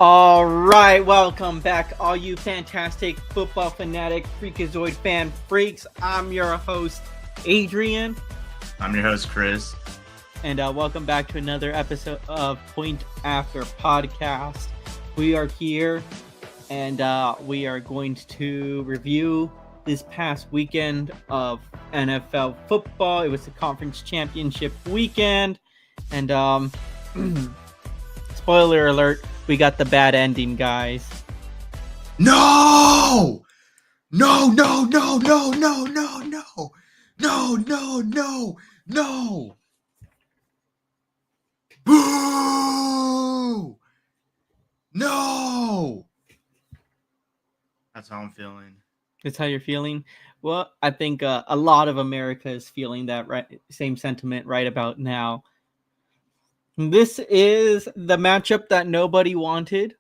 All right, welcome back, all you fantastic football fanatic freakazoid fan freaks. I'm your host, Adrian, I'm your host, Chris. and welcome back to another episode of Point After Podcast. We are here, and we are going to review this past weekend of NFL football. It was the conference championship weekend, and spoiler alert, we got the bad ending, guys. No! No, no, no, no, no, no, no. No, no, no, no. Boo! No! That's how I'm feeling. That's how you're feeling. Well, I think a lot of America is feeling that same sentiment right about now. This is the matchup that nobody wanted.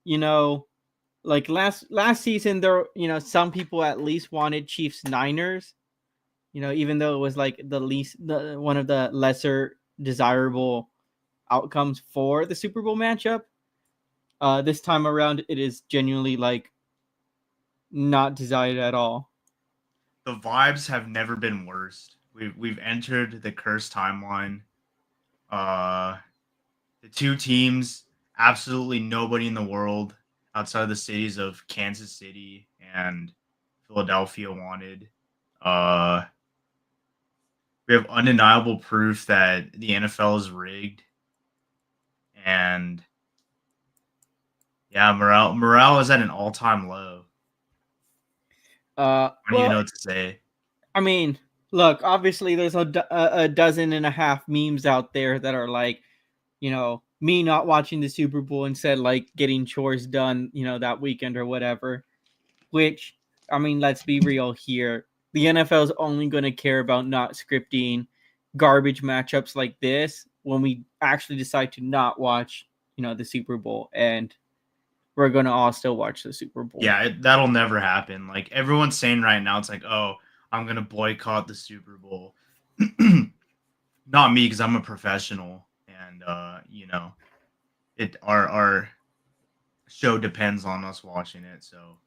You know, like last season, there some people at least wanted Chiefs Niners. Even though it was like the one of the lesser desirable outcomes for the Super Bowl matchup. This time around, it is genuinely like not desired at all. The vibes have never been worse. We've entered the cursed timeline. The two teams, absolutely nobody in the world outside of the cities of Kansas City and Philadelphia wanted. Uh, we have undeniable proof that the NFL is rigged, and yeah, morale is at an all time low. I don't even know Well, what to say. I mean, look, obviously there's a dozen and a half memes out there that are like, me not watching the Super Bowl instead like getting chores done, that weekend or whatever. Which, I mean, let's be real here. The NFL is only going to care about not scripting garbage matchups like this when we actually decide to not watch, the Super Bowl, and we're going to all still watch the Super Bowl. Yeah, that'll never happen. Like everyone's saying right now, it's like, oh, I'm gonna boycott the Super Bowl. Not me, because I'm a professional, and it our show depends on us watching it. So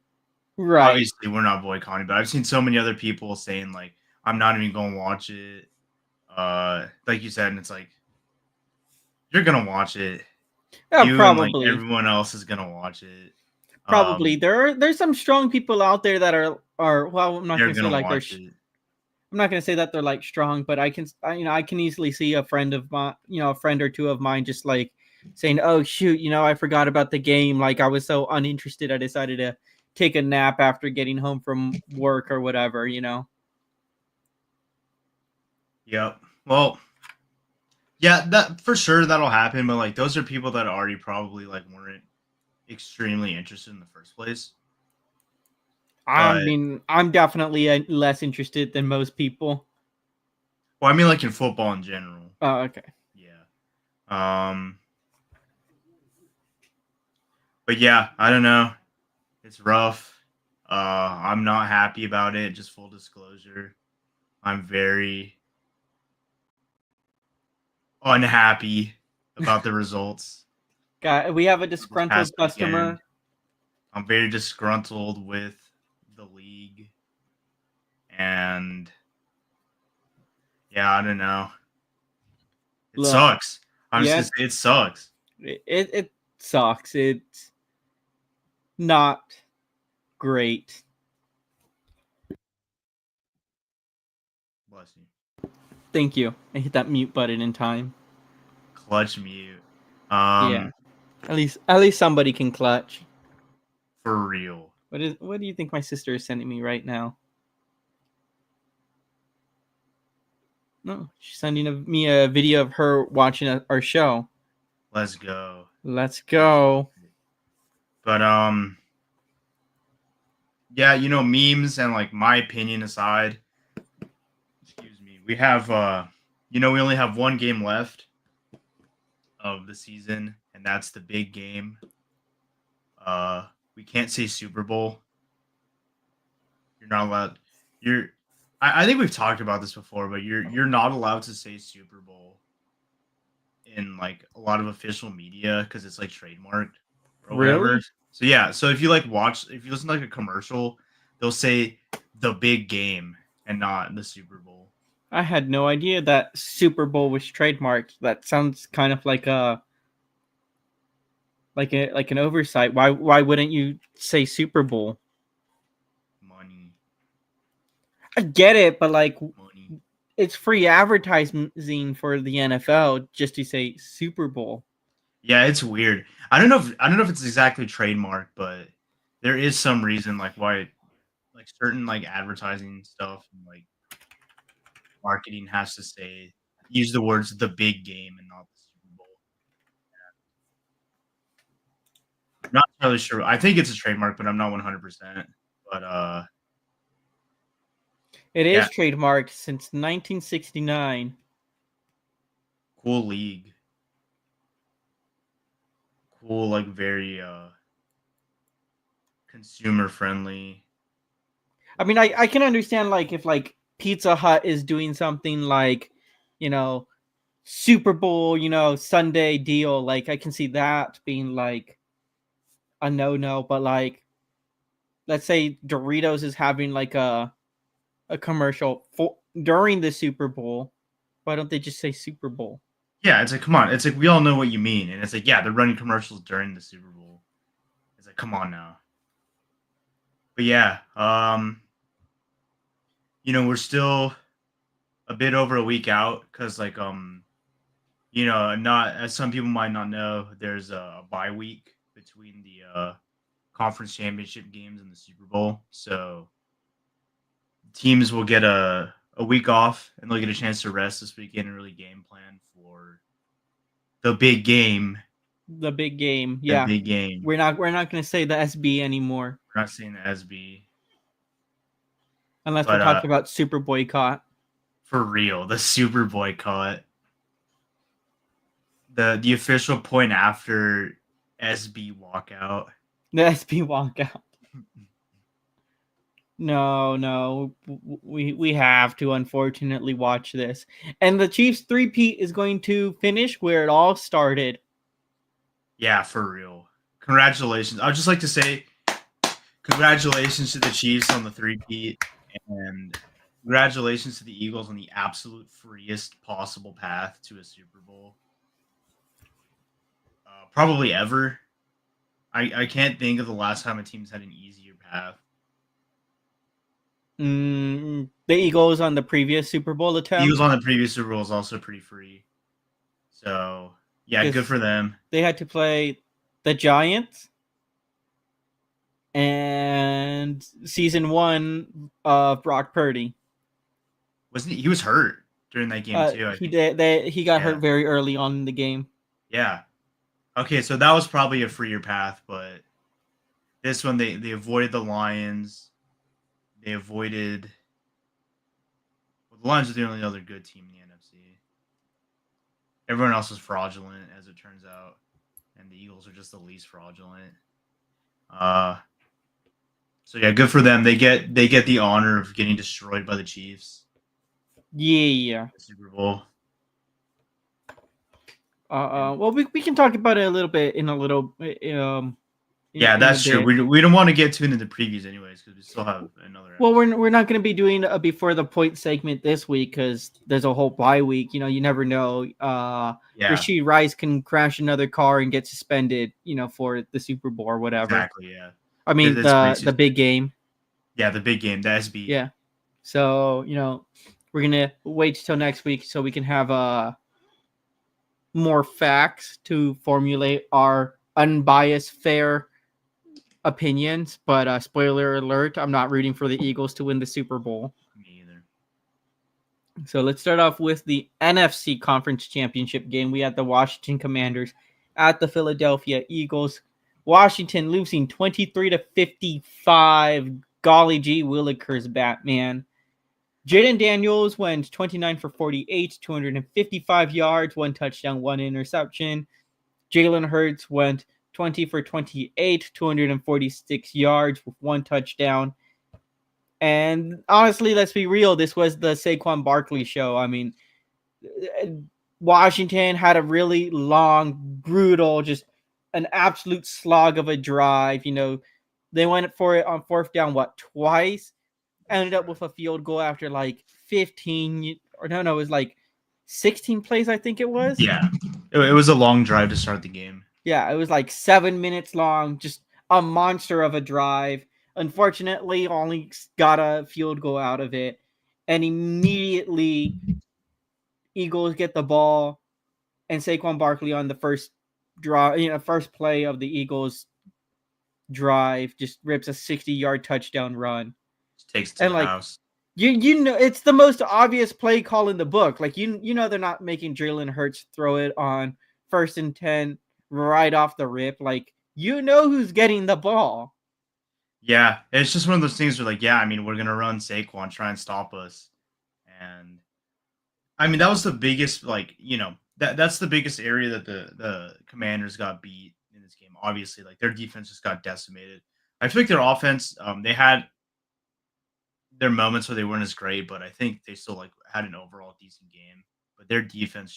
Right. obviously we're not boycotting, but I've seen so many other people saying like, I'm not even gonna watch it. Like you said, and it's like you're gonna watch it. You and like Probably. everyone else is gonna watch it. Probably there's some strong people out there that are well, I'm not They're going to say gonna like watch it. I'm not going to say that they're like strong, but I can easily see a friend of mine, a friend or two of mine just like saying, "Oh shoot, I forgot about the game. Like I was so uninterested, I decided to take a nap after getting home from work or whatever." Yep. Well, yeah, that for sure that'll happen, but like those are people that already probably like weren't extremely interested in the first place. I But mean, I'm definitely less interested than most people. well, I mean like in football in general. Oh, okay. Yeah. But yeah, I don't know. It's rough. I'm not happy about it, just full disclosure. I'm very unhappy about the results We have a of this past disgruntled weekend. customer. I'm very disgruntled with the league, and yeah, I don't know. It Look, sucks. I'm just yeah, gonna say it sucks. it sucks. It's not great. Bless you. Thank you. I hit that mute button in time. Clutch mute. Yeah. At least somebody can clutch. For real. What do you think my sister is sending me right now? No, she's sending me a video of her watching our show. Let's go. Let's go. But yeah, memes and like my opinion aside, excuse me, we have we only have one game left of the season, and that's the big game. We can't say Super Bowl. You're not allowed. You're. I think we've talked about this before, but you're not allowed to say Super Bowl in like a lot of official media because it's like trademarked or whatever. Really? So yeah, so if you like watch, if you listen to like a commercial, they'll say the big game and not the Super Bowl. I had no idea that Super Bowl was trademarked. That sounds kind of like like an oversight. Why wouldn't you say Super Bowl? Money, I get it, but like money. it's free advertising for the NFL just to say Super Bowl. Yeah, it's weird. I don't know if it's exactly trademark, but there is some reason like why like certain like advertising stuff and like marketing has to say use the words the big game and not the Super Bowl. I'm not entirely sure. I think it's a trademark, but I'm not 100%. But It yeah, is trademarked since 1969. cool league. Cool, like very consumer friendly. I mean, I can understand like if like Pizza Hut is doing something like, you know, Super Bowl, Sunday deal. Like I can see that being like a no, but like let's say Doritos is having like a commercial for during the Super Bowl. Why don't they just say Super Bowl? Yeah, it's like come on. It's like we all know what you mean. And it's like, yeah, they're running commercials during the Super Bowl. It's like, come on now. But yeah, we're still a bit over a week out because like not as some people might not know, there's a bye week between the conference championship games and the Super Bowl. So teams will get a week off and they'll get a chance to rest this weekend and really game plan for the big game. The big game, The yeah. big game. We're not gonna say the SB anymore We're not saying the SB, unless we're but talking about Super Boycott. for real, the Super Boycott. The official point after SB walkout. The SB walkout. No, we have to unfortunately watch this, and the Chiefs three-peat is going to finish where it all started. Yeah, for real. Congratulations. I would just like to say congratulations to the Chiefs on the three-peat and congratulations to the Eagles on the absolute freest possible path to a Super Bowl. Probably ever. I can't think of the last time a team's had an easier path. The Eagles on the previous Super Bowl The attempt, Eagles on the previous Super Bowl is also pretty free. So, yeah, good because for them. they had to play the Giants and season 1 of Brock Purdy. Wasn't he was hurt during that game too, I He think. did. He got Yeah. hurt very early on in the game. Yeah. Okay, so that was probably a freer path, but this one they avoided the Lions. They avoided the Lions are the only other good team in the NFC. Everyone else was fraudulent, as it turns out, and the Eagles are just the least fraudulent. So yeah, good for them. They get the honor of getting destroyed by the Chiefs. Yeah. The Super Bowl. Well, we can talk about it a little bit in a little Yeah, in a that's true. bit. We don't want to get too into the previews, anyways, because we still have another. Well, episode. we're not going to be doing a before the point segment this week because there's a whole bye week. You never know. Yeah, Rasheed Rice can crash another car and get suspended. For the Super Bowl or whatever. exactly. Yeah, I mean the big game. Yeah, the big game, the SB. Yeah. So we're gonna wait till next week so we can have more facts to formulate our unbiased, fair opinions. But spoiler alert, I'm not rooting for the Eagles to win the Super Bowl. Me either. So let's start off with the NFC Conference Championship game. We had the Washington Commanders at the Philadelphia Eagles. Washington losing 23-55. Golly gee willikers, Batman. Jaden Daniels went 29 for 48, 255 yards, 1 touchdown, 1 interception. Jalen Hurts went 20 for 28, 246 yards with 1 touchdown. And honestly, let's be real, this was the Saquon Barkley show. I mean, Washington had a really long, brutal, just an absolute slog of a drive. They went for it on fourth down, twice? Ended up with a field goal after like 15, or no, it was like 16 plays, I think it was. Yeah, it was a long drive to start the game. Yeah, it was like 7 minutes long, just a monster of a drive. Unfortunately, only got a field goal out of it, and immediately Eagles get the ball, and Saquon Barkley on the first play of the Eagles drive just rips a 60-yard touchdown run. Just takes it to And the like house. you know it's the most obvious play call in the book. Like they're not making Jalen Hurts throw it on 1st and 10 right off the rip. Like who's getting the ball. Yeah, it's just one of those things where like, yeah, I mean, we're gonna run Saquon, try and stop us, and I mean that was the biggest that's the biggest area that the Commanders got beat in this game. Obviously, like their defense just got decimated. I feel like their offense, they had their moments where they weren't as great, but I think they still like had an overall decent game. But their defense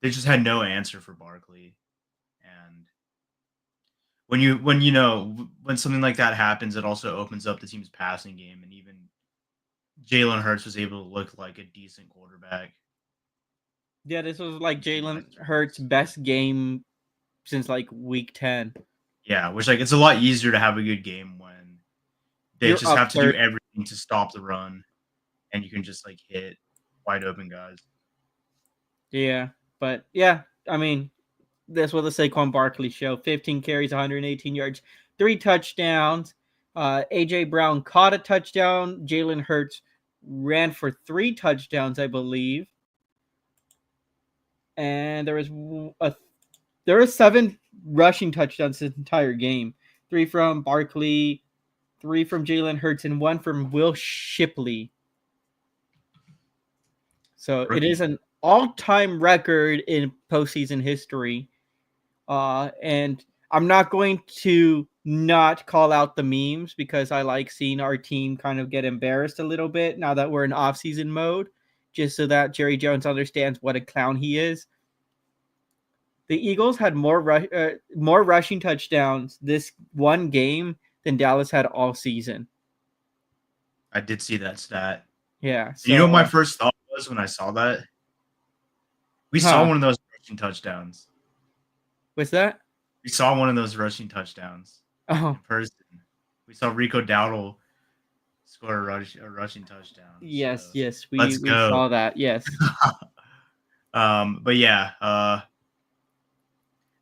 they just had no answer for Barkley, and when something like that happens, it also opens up the team's passing game, and even Jalen Hurts was able to look like a decent quarterback. Yeah, this was like In the last Jalen 3 Hurts' weeks. best game since like week 10. Yeah, which like it's a lot easier to have a good game when they You're just up have to do 30. everything to stop the run, and you can just like hit wide open guys. Yeah, but yeah, I mean, this was the Saquon Barkley show. 15 carries, 118 yards, 3 touchdowns. AJ Brown caught a touchdown. Jalen Hurts ran for 3 touchdowns, I believe. And there was 7 rushing touchdowns this entire game. 3 from Barkley, 3 from Jalen Hurts, and 1 from Will Shipley. So it is Rookie. an all-time record in postseason history. And I'm not going to not call out the memes because I like seeing our team kind of get embarrassed a little bit now that we're in off-season mode, just so that Jerry Jones understands what a clown he is. The Eagles had more rushing touchdowns this one game than Dallas had all season. I did see that stat. Yeah. And you know what my So, first thought was when I saw that? We saw huh? one of those rushing touchdowns. What's that? We saw one of those rushing touchdowns Oh, in person. We saw Rico Dowdle score a rushing touchdown. yes, So yes. We let's we go. saw that. Yes. But yeah,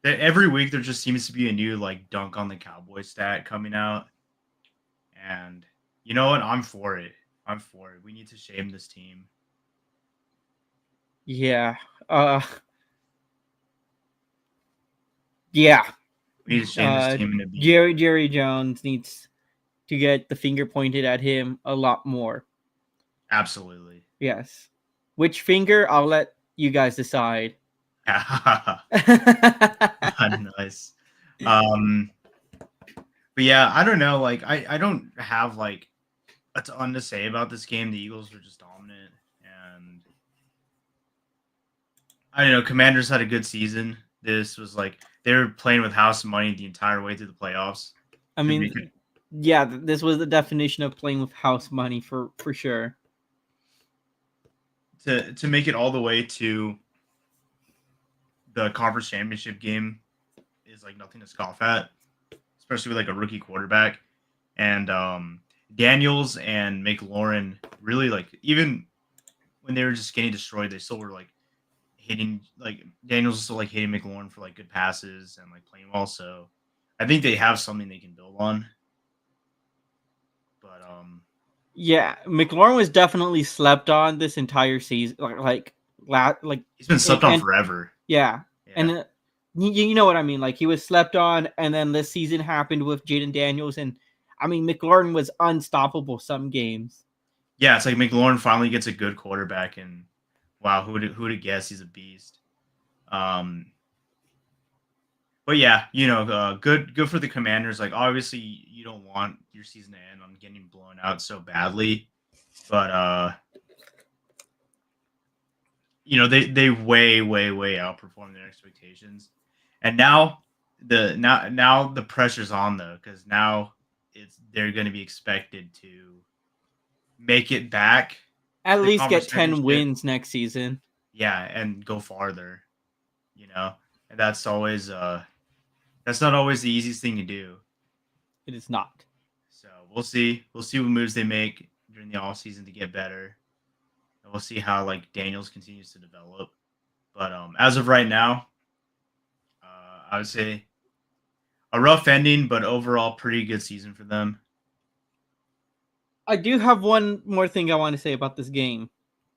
every week there just seems to be a new like dunk on the Cowboy stat coming out, and you know what? I'm for it. I'm for it. We need to shame this team. Yeah. Uh. Yeah. We need to shame this team into being Jerry Jones needs to get the finger pointed at him a lot more. absolutely. Yes. Which finger? I'll let you guys decide. Nice. Um, but yeah, I don't know. Like, I don't have like a ton to say about this game. The Eagles were just dominant, and I don't know. Commanders had a good season. This was like they were playing with house money the entire way through the playoffs. I To make mean, yeah, this was the definition of playing with house money for sure. to make it all the way to the conference championship game is like nothing to scoff at, especially with like a rookie quarterback. And Daniels and McLaurin really like even when they were just getting destroyed, they still were like hitting like Daniels was still like hitting McLaurin for like good passes and like playing well. So I think they have something they can build on. But Yeah, McLaurin was definitely slept on this entire season. Like he's been slept on and forever. yeah, Yeah. and you know what I mean. Like he was slept on, and then this season happened with Jaden Daniels, and I mean McLaurin was unstoppable some games. Yeah, it's like McLaurin finally gets a good quarterback, and wow, who'd have guessed he's a beast. Um, but yeah, good for the Commanders. Like obviously, you don't want your season to end on getting blown out so badly, but they way outperformed their expectations, and now the pressure's on though, because now they're going to be expected to make it back At to the least conference get 10 championship. wins next season. Yeah, and go farther, and that's always that's not always the easiest thing to do. It is not. So we'll see what moves they make during the off season to get better, and we'll see how like Daniels continues to develop. But as of right now, I would say a rough ending, but overall pretty good season for them. I do have one more thing I want to say about this game.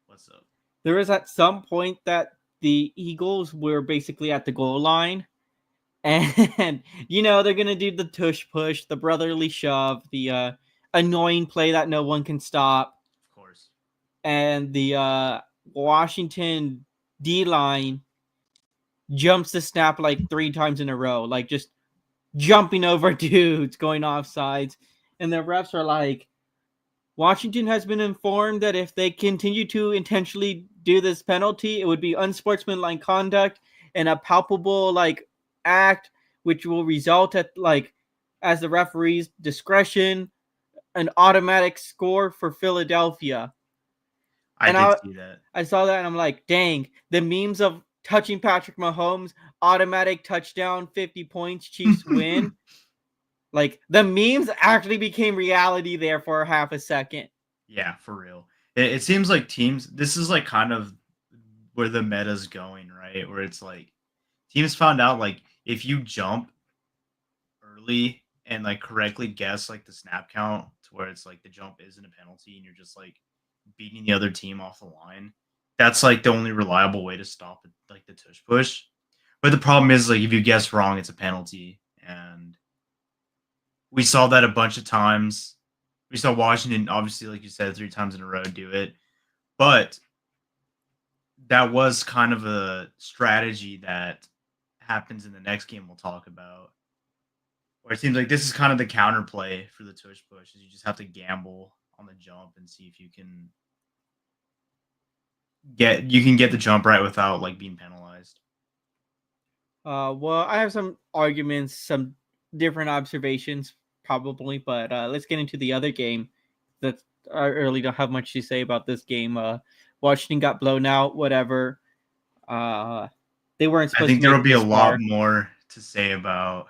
What's up? There was at some point that the Eagles were basically at the goal line. And, they're going to do the tush push, the brotherly shove, the annoying play that no one can stop. Of course. And the Washington D-line jumps the snap like 3 times in a row, like just jumping over dudes, going off sides. And the refs are like, Washington has been informed that if they continue to intentionally do this penalty, it would be unsportsmanlike conduct and a palpable act, which will result at as the referee's discretion, an automatic score for Philadelphia. I did see that. I saw that and I'm like, dang, the memes of touching Patrick Mahomes, automatic touchdown, 50 points, Chiefs win. Like, the memes actually became reality there for half a second. Yeah, for real. It seems like teams, this is like kind of where the meta's going, right? Where it's like teams found out like if you jump early and like correctly guess like the snap count to where it's like the jump isn't a penalty and you're just like beating the other team off the line, that's like the only reliable way to stop it, like the tush push. But the problem is like if you guess wrong, it's a penalty. And we saw that a bunch of times. We saw Washington, obviously, like you said, 3 times in a row do it. But that was kind of a strategy that happens in the next game we'll talk about. Where it seems like this is kind of the counterplay for the tush push. Is you just have to gamble on the jump and see if you can get the jump right without like being penalized. Well, I have some arguments, some different observations, probably, but let's get into the other game. That I really don't have much to say about this game. Washington got blown out. Whatever. They weren't supposed. I think to there will be a lot more to say about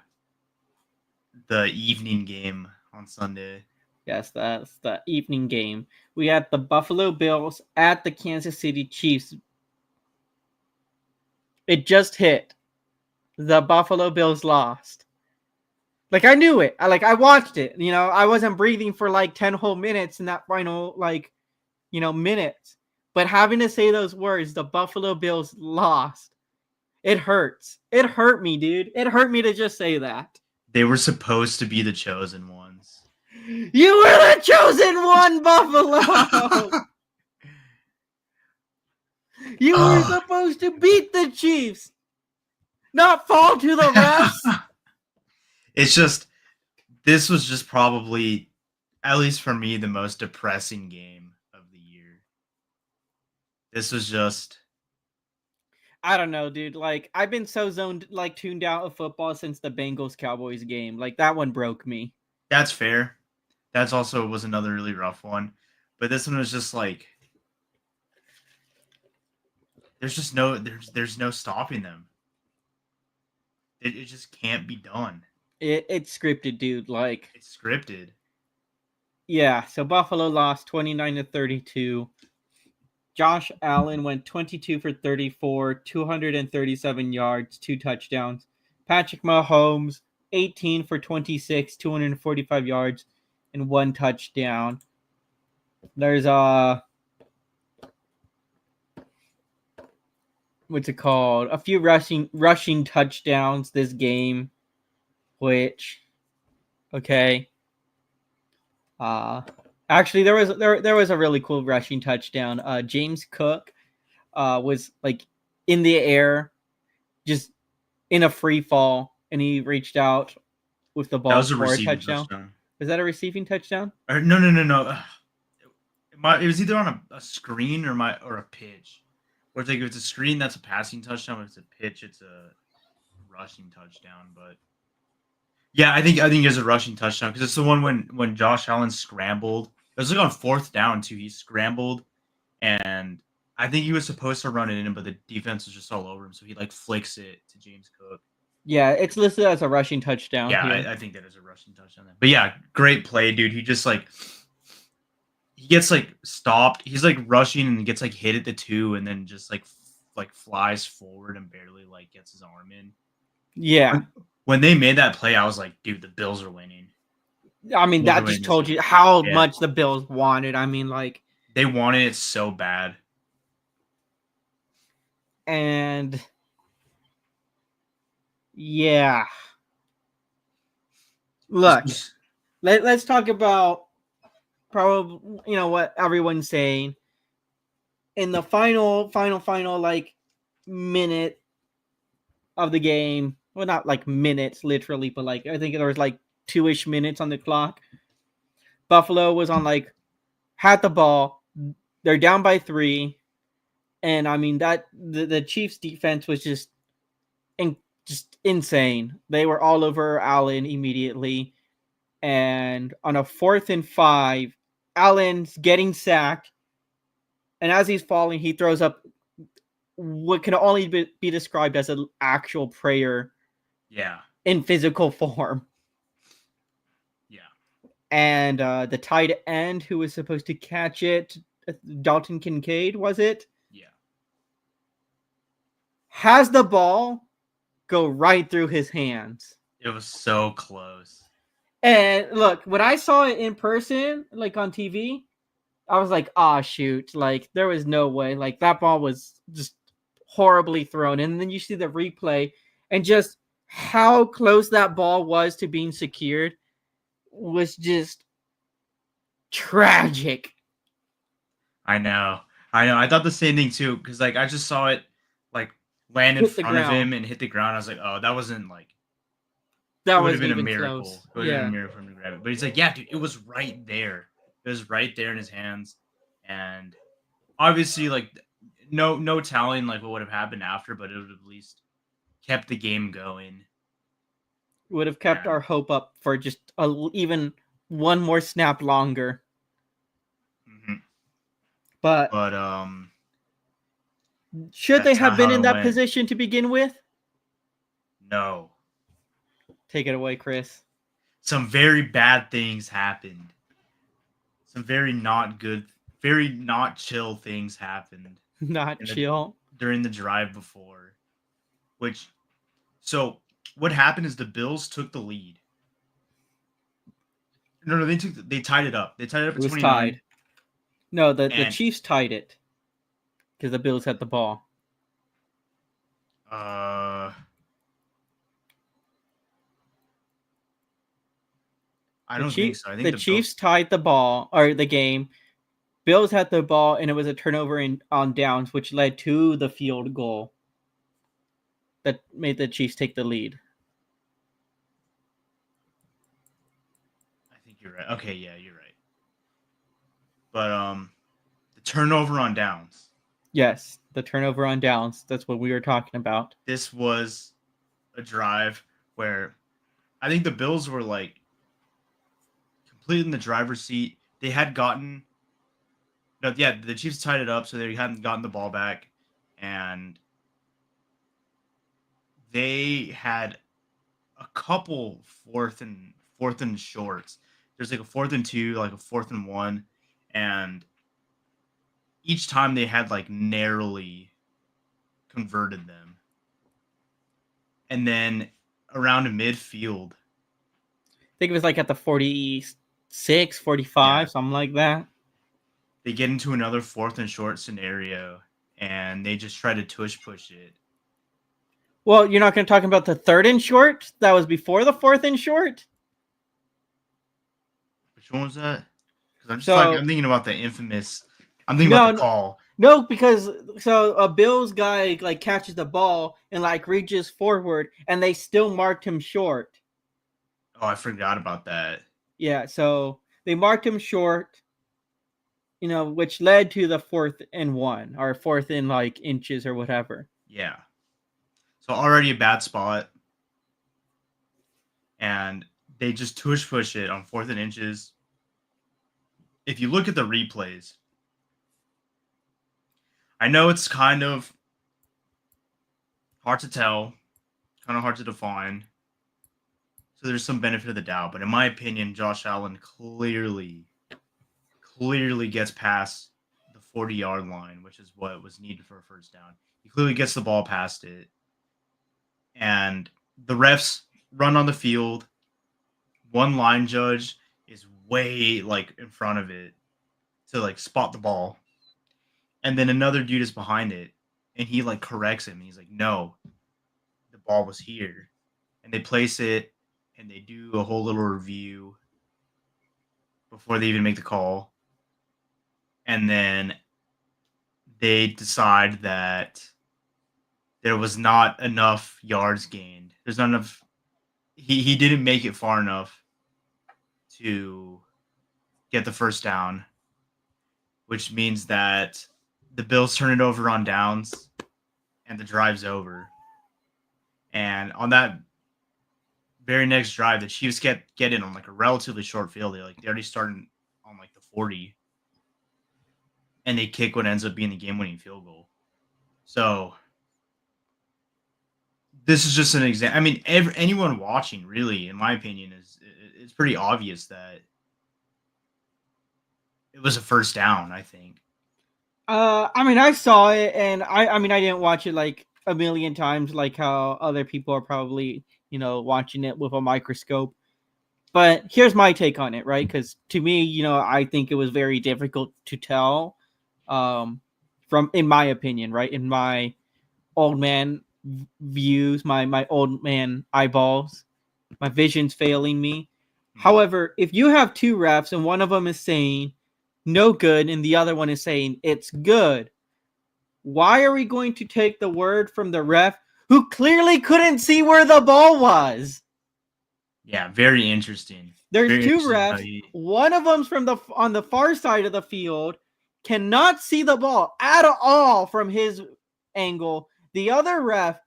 the evening game on Sunday. Yes, that's the evening game. We had the Buffalo Bills at the Kansas City Chiefs. It just hit. The Buffalo Bills lost. Like, I knew it. I watched it. I wasn't breathing for like 10 whole minutes in that final minutes. But having to say those words, the Buffalo Bills lost. It hurts. It hurt me, dude. It hurt me to just say that. They were supposed to be the chosen ones. You were the chosen one, Buffalo! You were supposed to beat the Chiefs, not fall to the refs. It's just, this was just probably, at least for me, the most depressing game of the year. This was just, I don't know, dude. Like, I've been so tuned out of football since the Bengals-Cowboys game. Like, that one broke me. That's fair. That's also was another really rough one. But this one was just like, there's no stopping them. It just can't be done. It's scripted, dude. Like, it's scripted. Yeah, so Buffalo lost 29-32. Josh Allen went 22 for 34, 237 yards, 2 touchdowns. Patrick Mahomes, 18 for 26, 245 yards, and 1 touchdown. There's what's it called? A few rushing touchdowns this game, which, okay. Actually, there was a really cool rushing touchdown. James Cook was like in the air, just in a free fall, and he reached out with the ball for a touchdown. Was that a receiving touchdown? No. It was either on a screen or a pitch. Or it's like if it's a screen, that's a passing touchdown. If it's a pitch, it's a rushing touchdown. But yeah, I think it's a rushing touchdown because it's the one when Josh Allen scrambled. It was like on fourth down too. He scrambled and I think he was supposed to run it in, but the defense was just all over him. So he like flicks it to James Cook. Yeah, it's listed as a rushing touchdown Yeah, here. I think that is a rushing touchdown. But yeah, great play, dude. He just like he gets like stopped. He's like rushing and he gets like hit at the 2 and then just like flies forward and barely like gets his arm in. Yeah. When they made that play, I was like, dude, the Bills are winning. I mean, that just told you how much the Bills wanted. I mean, like, they wanted it so bad. And yeah. Look, let's talk about probably, what everyone's saying. In the final, like, minute of the game, well, not like minutes literally, but like I think there was like 2-ish minutes on the clock. Buffalo was on like had the ball. They're down by 3, and I mean that the Chiefs defense was just insane. They were all over Allen immediately, and on a 4th and 5, Allen's getting sacked, and as he's falling, he throws up what can only be described as an actual prayer. Yeah. In physical form. Yeah. And the tight end who was supposed to catch it, Dalton Kincaid, was it? Yeah. Has the ball go right through his hands. It was so close. And look, when I saw it in person, like on TV, I was like, shoot. Like, there was no way. Like, that ball was just horribly thrown. And then you see the replay and just how close that ball was to being secured was just tragic. I know. I thought the same thing too, because like I just saw it like land in front of him and hit the ground. I was like, oh, that wasn't like that would have been a miracle. Close. It would have been a miracle for him to grab it. But he's like, yeah, dude, it was right there. It was right there in his hands. And obviously, like no telling like what would have happened after, but it would have at least kept the game going. Would have kept our hope up for just even one more snap longer. Mm-hmm. But should they have been in that position to begin with? No. Take it away, Chris. Some very bad things happened. Some very not good, very not chill things happened. Not chill. During the drive before. So what happened is the Bills took the lead. No, they tied it up. They tied it up at 29. Tied. No, the Chiefs tied it because the Bills had the ball. I don't think so. I think the Chiefs tied the ball or the game. Bills had the ball, and it was a turnover on downs, which led to the field goal that made the Chiefs take the lead. I think you're right. Okay, yeah, you're right. But the turnover on downs. Yes, the turnover on downs. That's what we were talking about. This was a drive where I think the Bills were like completely in the driver's seat. They had gotten the Chiefs tied it up, so they hadn't gotten the ball back, and they had a couple fourth and shorts. There's like a 4th and 2, like a 4th and 1, and each time they had like narrowly converted them. And then around midfield, I think it was like at the 46, 45, something like that. They get into another 4th and short scenario, and they just try to push it. Well, you're not going to talk about the 3rd and short? That was before the 4th and short? Which one was that? Because I'm thinking about the infamous. I'm thinking about the call. No, because a Bills guy like catches the ball and like reaches forward, and they still marked him short. Oh, I forgot about that. Yeah, so they marked him short. which led to the 4th and 1 or 4th and like inches or whatever. Yeah. So already a bad spot. And they just tush push it on 4th and inches. If you look at the replays, I know it's kind of hard to tell, kind of hard to define. So there's some benefit of the doubt. But in my opinion, Josh Allen clearly gets past the 40-yard line, which is what was needed for a first down. He clearly gets the ball past it. And the refs run on the field. One line judge is way like in front of it to like spot the ball. And then another dude is behind it and he like corrects him. He's like, no, the ball was here. And they place it and they do a whole little review before they even make the call. And then they decide that there was not enough yards gained. There's not enough. He didn't make it far enough to get the first down, which means that the Bills turn it over on downs and the drive's over. And on that very next drive, the Chiefs get in on like a relatively short field. They already started on like the 40. And they kick what ends up being the game-winning field goal. So this is just an example. I mean, anyone watching, really, in my opinion, it's pretty obvious that it was a first down, I think. I mean, I saw it, and I mean, I didn't watch it like a million times, like how other people are probably, watching it with a microscope. But here's my take on it, right? Because to me, I think it was very difficult to tell, from, in my opinion, right? In my old man views, my old man eyeballs, my vision's failing me. However, if you have two refs and one of them is saying no good and the other one is saying it's good, why are we going to take the word from the ref who clearly couldn't see where the ball was? Yeah, very interesting. There's Very two interesting refs. One of them's on the far side of the field, cannot see the ball at all from his angle. The other ref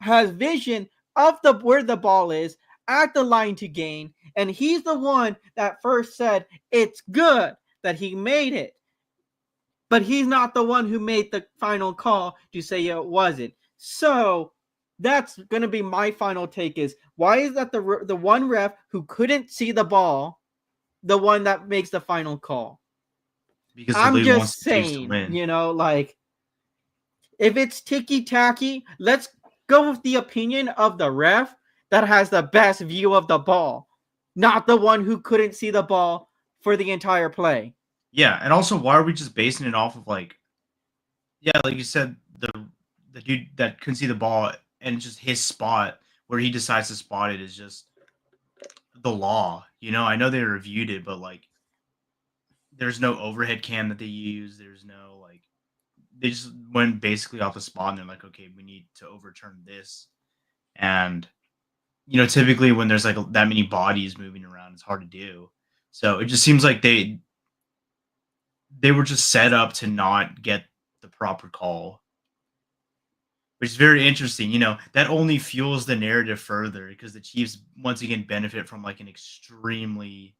has vision of where the ball is at the line to gain, and he's the one that first said it's good, that he made it. But he's not the one who made the final call to say it wasn't. So that's going to be my final take is, why is that the one ref who couldn't see the ball, the one that makes the final call? Because I'm just just saying, like, if it's ticky-tacky, let's go with the opinion of the ref that has the best view of the ball, not the one who couldn't see the ball for the entire play. Yeah, and also, why are we just basing it off of like you said, the dude that couldn't see the ball and just his spot where he decides to spot it is just the law. I know they reviewed it, but like there's no overhead cam that they use. There's no like, they just went basically off the spot and they're like, okay, we need to overturn this. And typically when there's like that many bodies moving around, it's hard to do. So it just seems like they were just set up to not get the proper call, which is very interesting. That only fuels the narrative further because the Chiefs once again benefit from like an extremely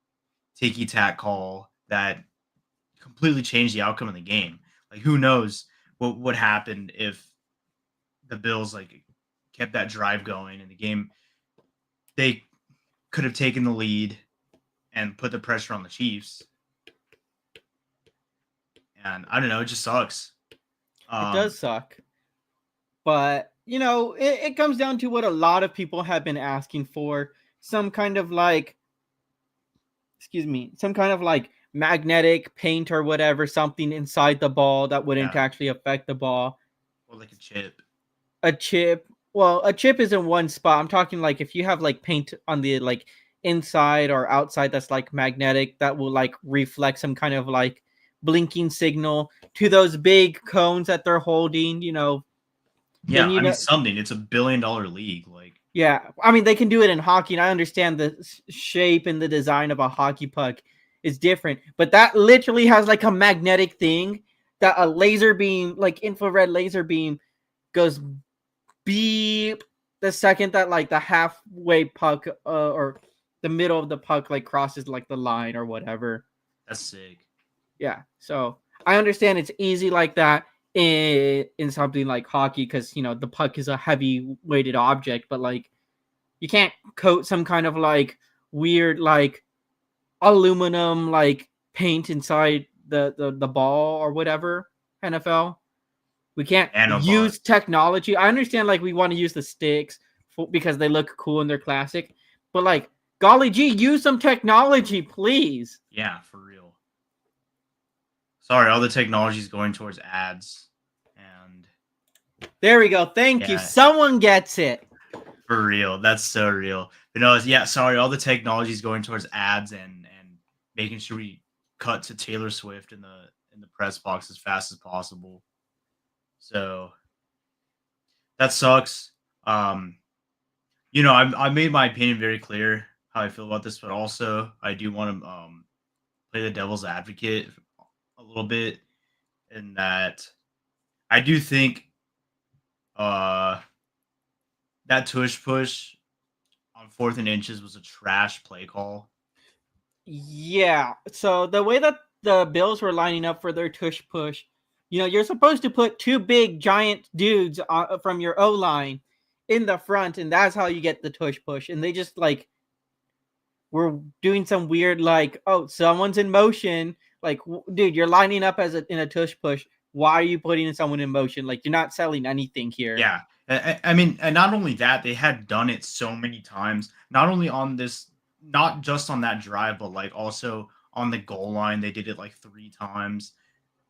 ticky-tack call that completely changed the outcome of the game. Like, who knows what happened if the Bills like kept that drive going in the game. They could have taken the lead and put the pressure on the Chiefs. And I don't know, it just sucks. It does suck. But, it comes down to what a lot of people have been asking for. Some kind of like, magnetic paint or whatever, something inside the ball that wouldn't actually affect the ball. Or like a chip. A chip. Well, a chip is in one spot. I'm talking like if you have like paint on the like inside or outside that's like magnetic, that will like reflect some kind of like blinking signal to those big cones that they're holding, Yeah, I mean, something. It's $1 billion league. Like, yeah, I mean, they can do it in hockey, and I understand the shape and the design of a hockey puck is different. But that literally has like a magnetic thing that a laser beam, like infrared laser beam, goes beep the second that like the halfway puck or the middle of the puck like crosses like the line or whatever. That's sick. Yeah, so I understand it's easy like that in something like hockey because the puck is a heavy weighted object, but like you can't coat some kind of like weird like aluminum like paint inside the ball or whatever. NFL, we can't Nanobot. use technology. I understand like we want to use the sticks because they look cool and they're classic, but like golly gee, use some technology, please. Yeah, for real. Sorry, all the technology is going towards ads, and there we go. Thank you. Someone gets it. For real, that's so real. But no, yeah, sorry, all the technology is going towards ads and making sure we cut to Taylor Swift in the press box as fast as possible. So that sucks. I made my opinion very clear how I feel about this, but also I do want to play the devil's advocate a little bit in that I do think that tush push on 4th and inches was a trash play call. Yeah. So the way that the Bills were lining up for their tush push, you're supposed to put two big giant dudes from your O line in the front, and that's how you get the tush push. And they just like were doing some weird like, oh, someone's in motion. Like, dude, you're lining up in a tush push. Why are you putting someone in motion? Like, you're not selling anything here. Yeah. I mean, and not only that, they had done it so many times, not only on this, not just on that drive, but like also on the goal line. They did it like 3 times.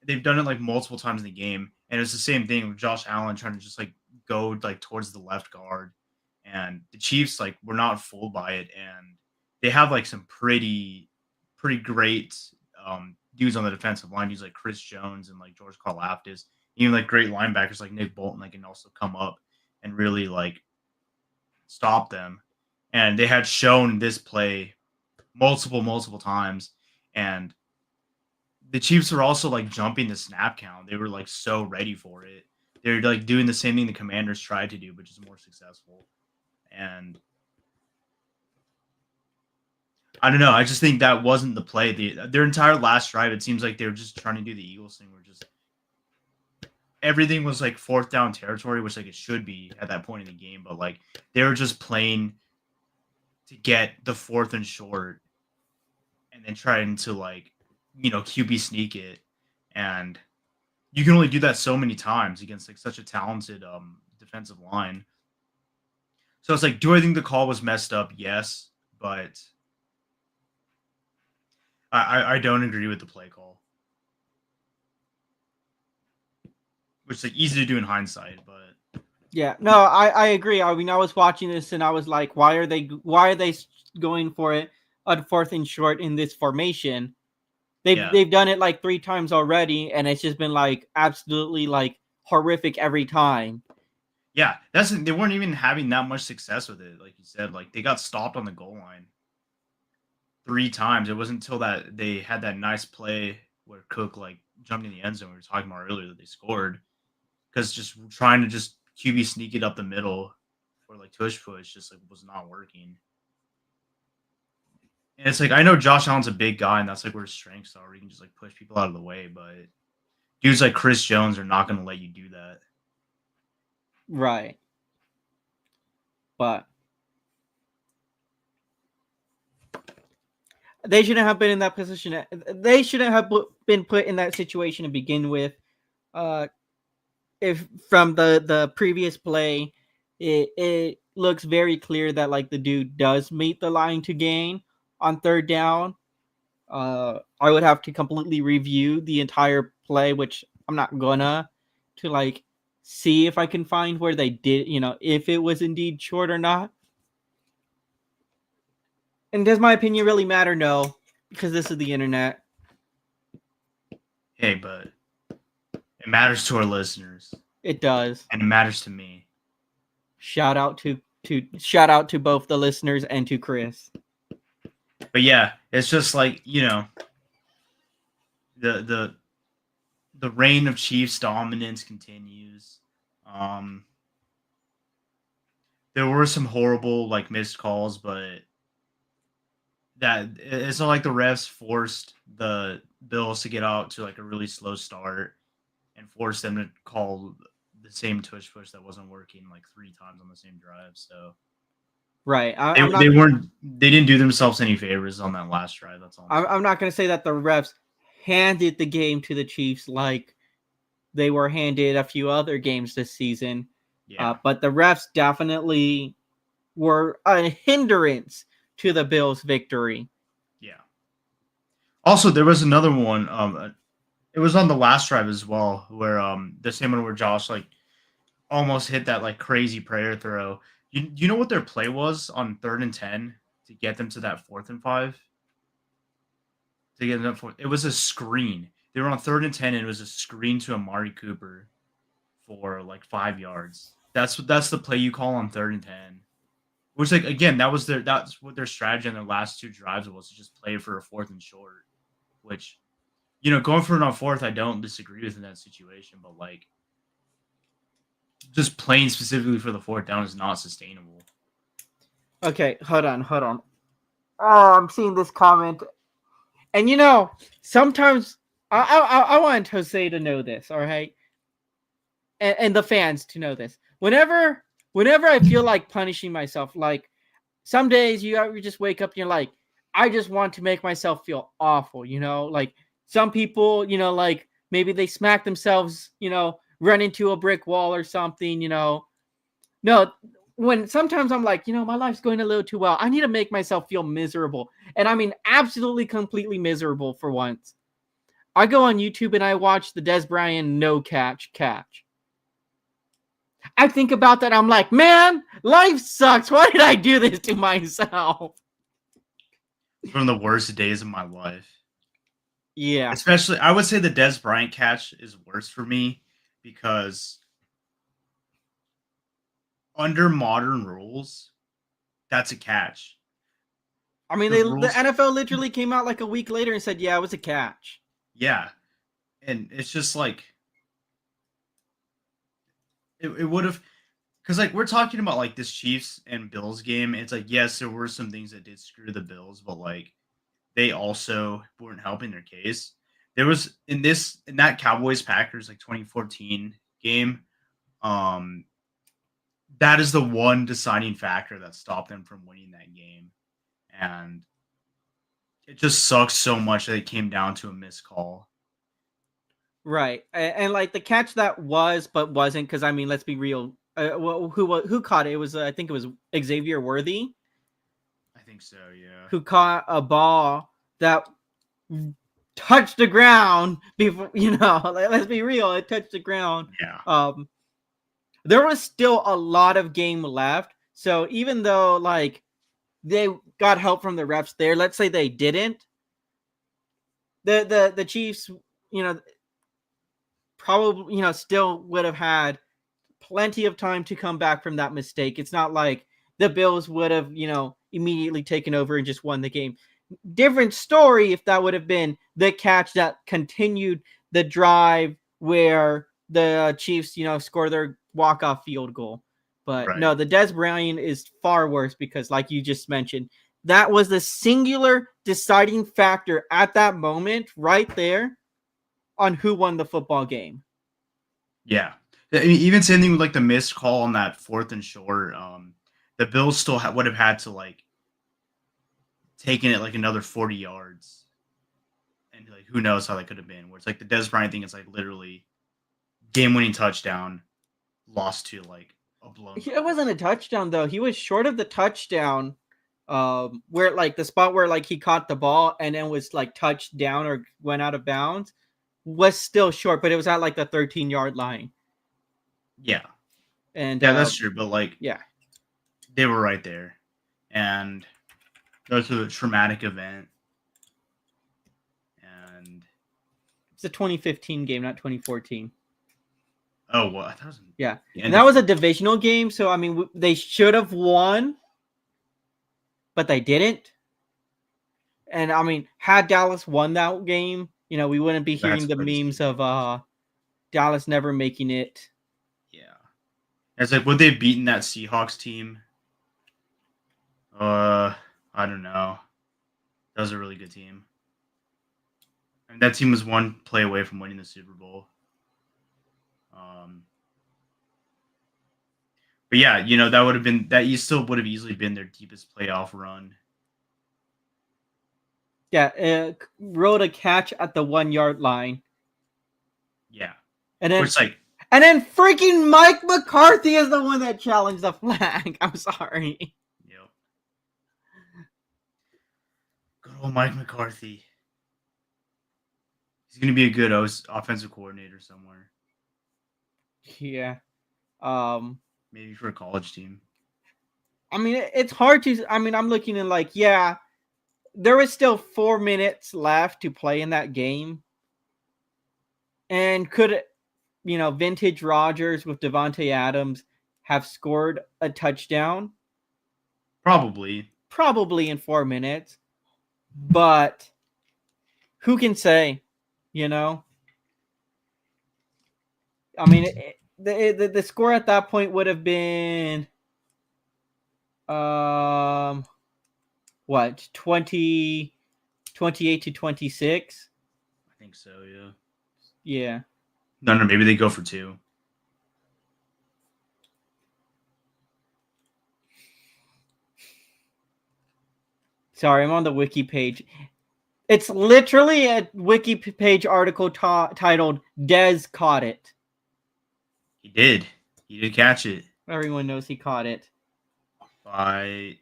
They've done it like multiple times in the game. And it's the same thing with Josh Allen trying to just like go like towards the left guard. And the Chiefs like were not fooled by it. And they have like some pretty great dudes on the defensive line, dudes like Chris Jones and like George Karlaftis, even like great linebackers like Nick Bolton that can also come up and really like stop them. And they had shown this play multiple times. And the Chiefs were also like jumping the snap count. They were like so ready for it. They're like doing the same thing the Commanders tried to do, but just more successful. And I don't know. I just think that wasn't the play. Their entire last drive, it seems like they were just trying to do the Eagles thing where just everything was like 4th down territory, which like it should be at that point in the game. But like they were just playing to get the 4th and short and then trying to like, QB sneak it. And you can only do that so many times against like such a talented defensive line. So it's like, do I think the call was messed up? Yes, but I don't agree with the play call, which is like easy to do in hindsight. But yeah, no, I agree. I mean, I was watching this and I was like, why are they going for it on 4th and short in this formation? They've done it like 3 times already, and it's just been like absolutely like horrific every time. Yeah, they weren't even having that much success with it. Like you said, like they got stopped on the goal line 3 times. It wasn't until that they had that nice play where Cook like jumped in the end zone we were talking about earlier that they scored, because just trying to just QB sneak it up the middle or like tush push just like was not working. And it's like, I know Josh Allen's a big guy and that's like where his strengths are. Where he can just like push people out of the way, but dudes like Chris Jones are not going to let you do that. Right. But they shouldn't have been in that position. They shouldn't have been put in that situation to begin with. If from the previous play, it looks very clear that like the dude does meet the line to gain on 3rd down. I would have to completely review the entire play, which I'm not gonna, to like see if I can find where they did, if it was indeed short or not. And does my opinion really matter? No, because this is the internet. Hey, but it matters to our listeners. It does. And it matters to me. Shout out to both the listeners and to Chris. But yeah, it's just like, the the reign of Chiefs dominance continues. Um, there were some horrible like missed calls, but that it's not like the refs forced the Bills to get out to like a really slow start and forced them to call the same tush push that wasn't working like 3 times on the same drive. So Right. they didn't do themselves any favors on that last drive. That's all. I'm not going to say that the refs handed the game to the Chiefs like they were handed a few other games this season. Yeah. But the refs definitely were a hindrance to the Bills' victory. Yeah. Also, there was another one. It was on the last drive as well, where the same one where Josh like almost hit that like crazy prayer throw. You know what their play was on 3rd and 10 to get them to that 4th and 5? To get them for it was a screen. They were on 3rd and 10, and it was a screen to Amari Cooper for like 5 yards. That's the play you call on 3rd and 10. Which, like, again, that's what their strategy on their last 2 drives was, to just play for a 4th and short. Which, going for it on 4th, I don't disagree with in that situation, but like, just playing specifically for the 4th down is not sustainable. Okay, hold on. Oh, I'm seeing this comment, and sometimes I want Jose to know this, all right, and the fans to know this. Whenever I feel like punishing myself, like some days you just wake up and you're like, I just want to make myself feel awful, like some people, like maybe they smack themselves, run into a brick wall or something, No, when sometimes I'm like, my life's going a little too well. I need to make myself feel miserable. And I mean, absolutely, completely miserable for once. I go on YouTube and I watch the Des Bryant no catch. I think about that. I'm like, man, life sucks. Why did I do this to myself? One of the worst days of my life. Yeah. Especially, I would say the Des Bryant catch is worse for me because under modern rules, that's a catch. I mean, the NFL literally came out like a week later and said, yeah, it was a catch. Yeah. And it's just like, it would have, because like we're talking about like this Chiefs and Bills game. It's like, yes, there were some things that did screw the Bills, but like they also weren't helping their case. There was in that Cowboys Packers like 2014 game, that is the one deciding factor that stopped them from winning that game. And it just sucks so much that it came down to a missed call. Right. And like the catch that was but wasn't, because I mean, let's be real. Who caught it? It was I think it was Xavier Worthy. I think so, yeah. Who caught a ball that touched the ground before, let's be real, it touched the ground. Yeah. There was still a lot of game left. So even though like they got help from the refs there, let's say they didn't, the Chiefs, probably, still would have had plenty of time to come back from that mistake. It's not like the Bills would have, immediately taken over and just won the game. Different story if that would have been the catch that continued the drive where the Chiefs, score their walk-off field goal. But right. No, the Des Bryant is far worse because, like you just mentioned, that was the singular deciding factor at that moment right there on who won the football game. Yeah. I mean, even same thing with like the missed call on that 4th and short. The Bills still would have had to like taken it like another 40 yards. And like who knows how that could have been. Where it's like the Des Bryant thing is like literally game-winning touchdown lost to like a blown. It wasn't a touchdown though. He was short of the touchdown. Where like the spot where like he caught the ball and then was like touched down or went out of bounds was still short, but it was at like the 13-yard line. Yeah. And yeah, that's true. But like, yeah, they were right there, and that was a traumatic event. And it's a 2015 game, not 2014. Oh, well, that was and that was a divisional game. So I mean, they should have won, but they didn't. And I mean, had Dallas won that game, we wouldn't be hearing That's the crazy. memes of Dallas never making it. Yeah. It's like, would they have beaten that Seahawks team? I don't know. That was a really good team. And that team was one play away from winning the Super Bowl. But yeah, that would have been that. You still would have easily been their deepest playoff run. Yeah, wrote a catch at the 1 yard line. Yeah, and then which like, and then freaking Mike McCarthy is the one that challenged the flag. I'm sorry. yep. Good old Mike McCarthy. He's gonna be a good offensive coordinator somewhere. Yeah. Maybe for a college team. I mean, it's hard to. I mean, I'm looking at like, yeah, there was still 4 minutes left to play in that game, and could vintage Rodgers with Devontae Adams have scored a touchdown? Probably in 4 minutes, but who can say? I mean, the score at that point would have been what, 28 to 26? I think so. Yeah. Yeah. No, maybe they go for 2. Sorry, I'm on the wiki page. It's literally a wiki page article titled "Dez caught it." He did. He did catch it. Everyone knows he caught it. By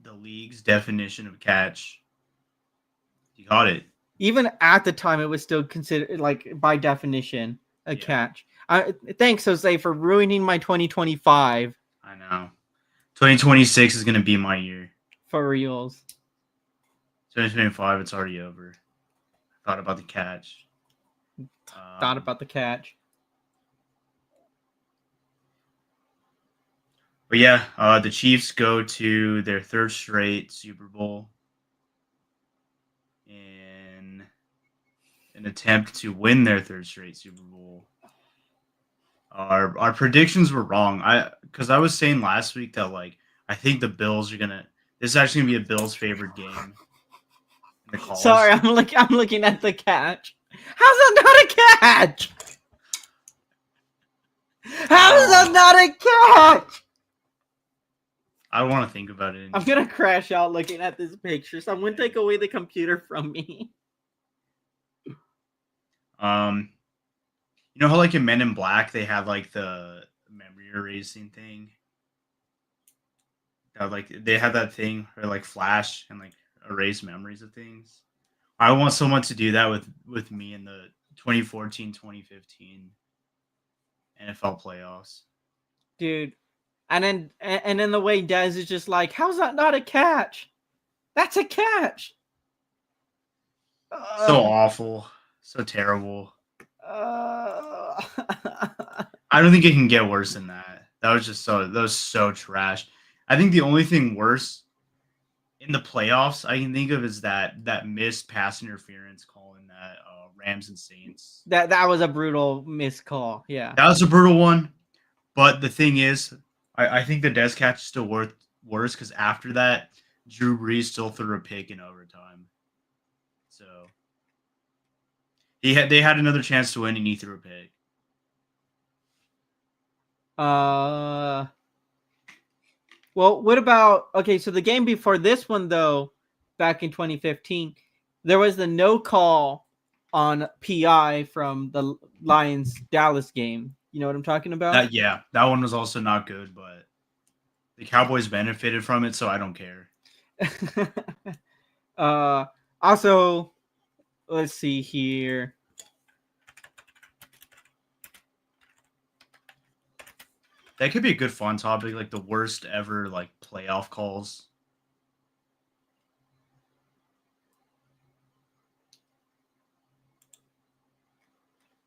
the league's definition of catch, he caught it. Even at the time, it was still considered, like, by definition, a catch. Thanks, Jose, for ruining my 2025. I know. 2026 is going to be my year. For reals. 2025, it's already over. I thought about the catch. Thought about the catch. But yeah, the Chiefs go to their 3rd straight Super Bowl in an attempt to win their 3rd straight Super Bowl. Our predictions were wrong. Because I was saying last week that, like, I think the Bills are gonna. This is actually gonna be a Bills' favorite game. In the calls. Sorry, I'm looking at the catch. How's that not a catch? How is that not a catch? I don't want to think about it anymore. I'm gonna crash out looking at this picture. Someone take away the computer from me. You know how, like, in Men in Black they have, like, the memory erasing thing. Like, they have that thing where, like, flash and, like, erase memories of things. I want someone to do that with me in the 2014-2015 NFL playoffs. Dude. And then the way Dez is just like, how's that not a catch? That's a catch. So awful. So terrible. I don't think it can get worse than that. That was so trash. I think the only thing worse in the playoffs I can think of is that missed pass interference call in that Rams and Saints. That was a brutal missed call. Yeah. That was a brutal one. But the thing is, I think the Dez catch is still worse because after that, Drew Brees still threw a pick in overtime. So they had another chance to win, and he threw a pick. Well, what about, okay, so the game before this one, though, back in 2015, there was the no call on PI from the Lions-Dallas game. You know what I'm talking about? That one was also not good, but the Cowboys benefited from it, so I don't care. Also, let's see here. That could be a good fun topic, like the worst ever, like, playoff calls.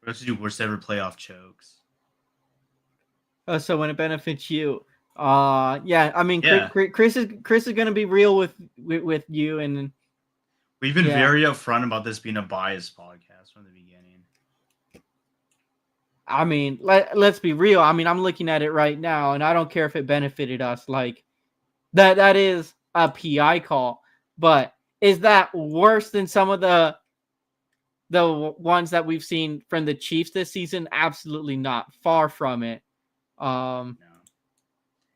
We have to do worst ever playoff chokes. Oh, so when it benefits you, yeah. I mean, Yeah. Chris is gonna be real with you, and We've been Yeah. very upfront about this being a biased podcast from the beginning. I mean, let's be real. I mean, I'm looking at it right now, and I don't care if it benefited us. Like that is a PI call, but is that worse than some of the ones that we've seen from the Chiefs this season? Absolutely not. Far from it. No.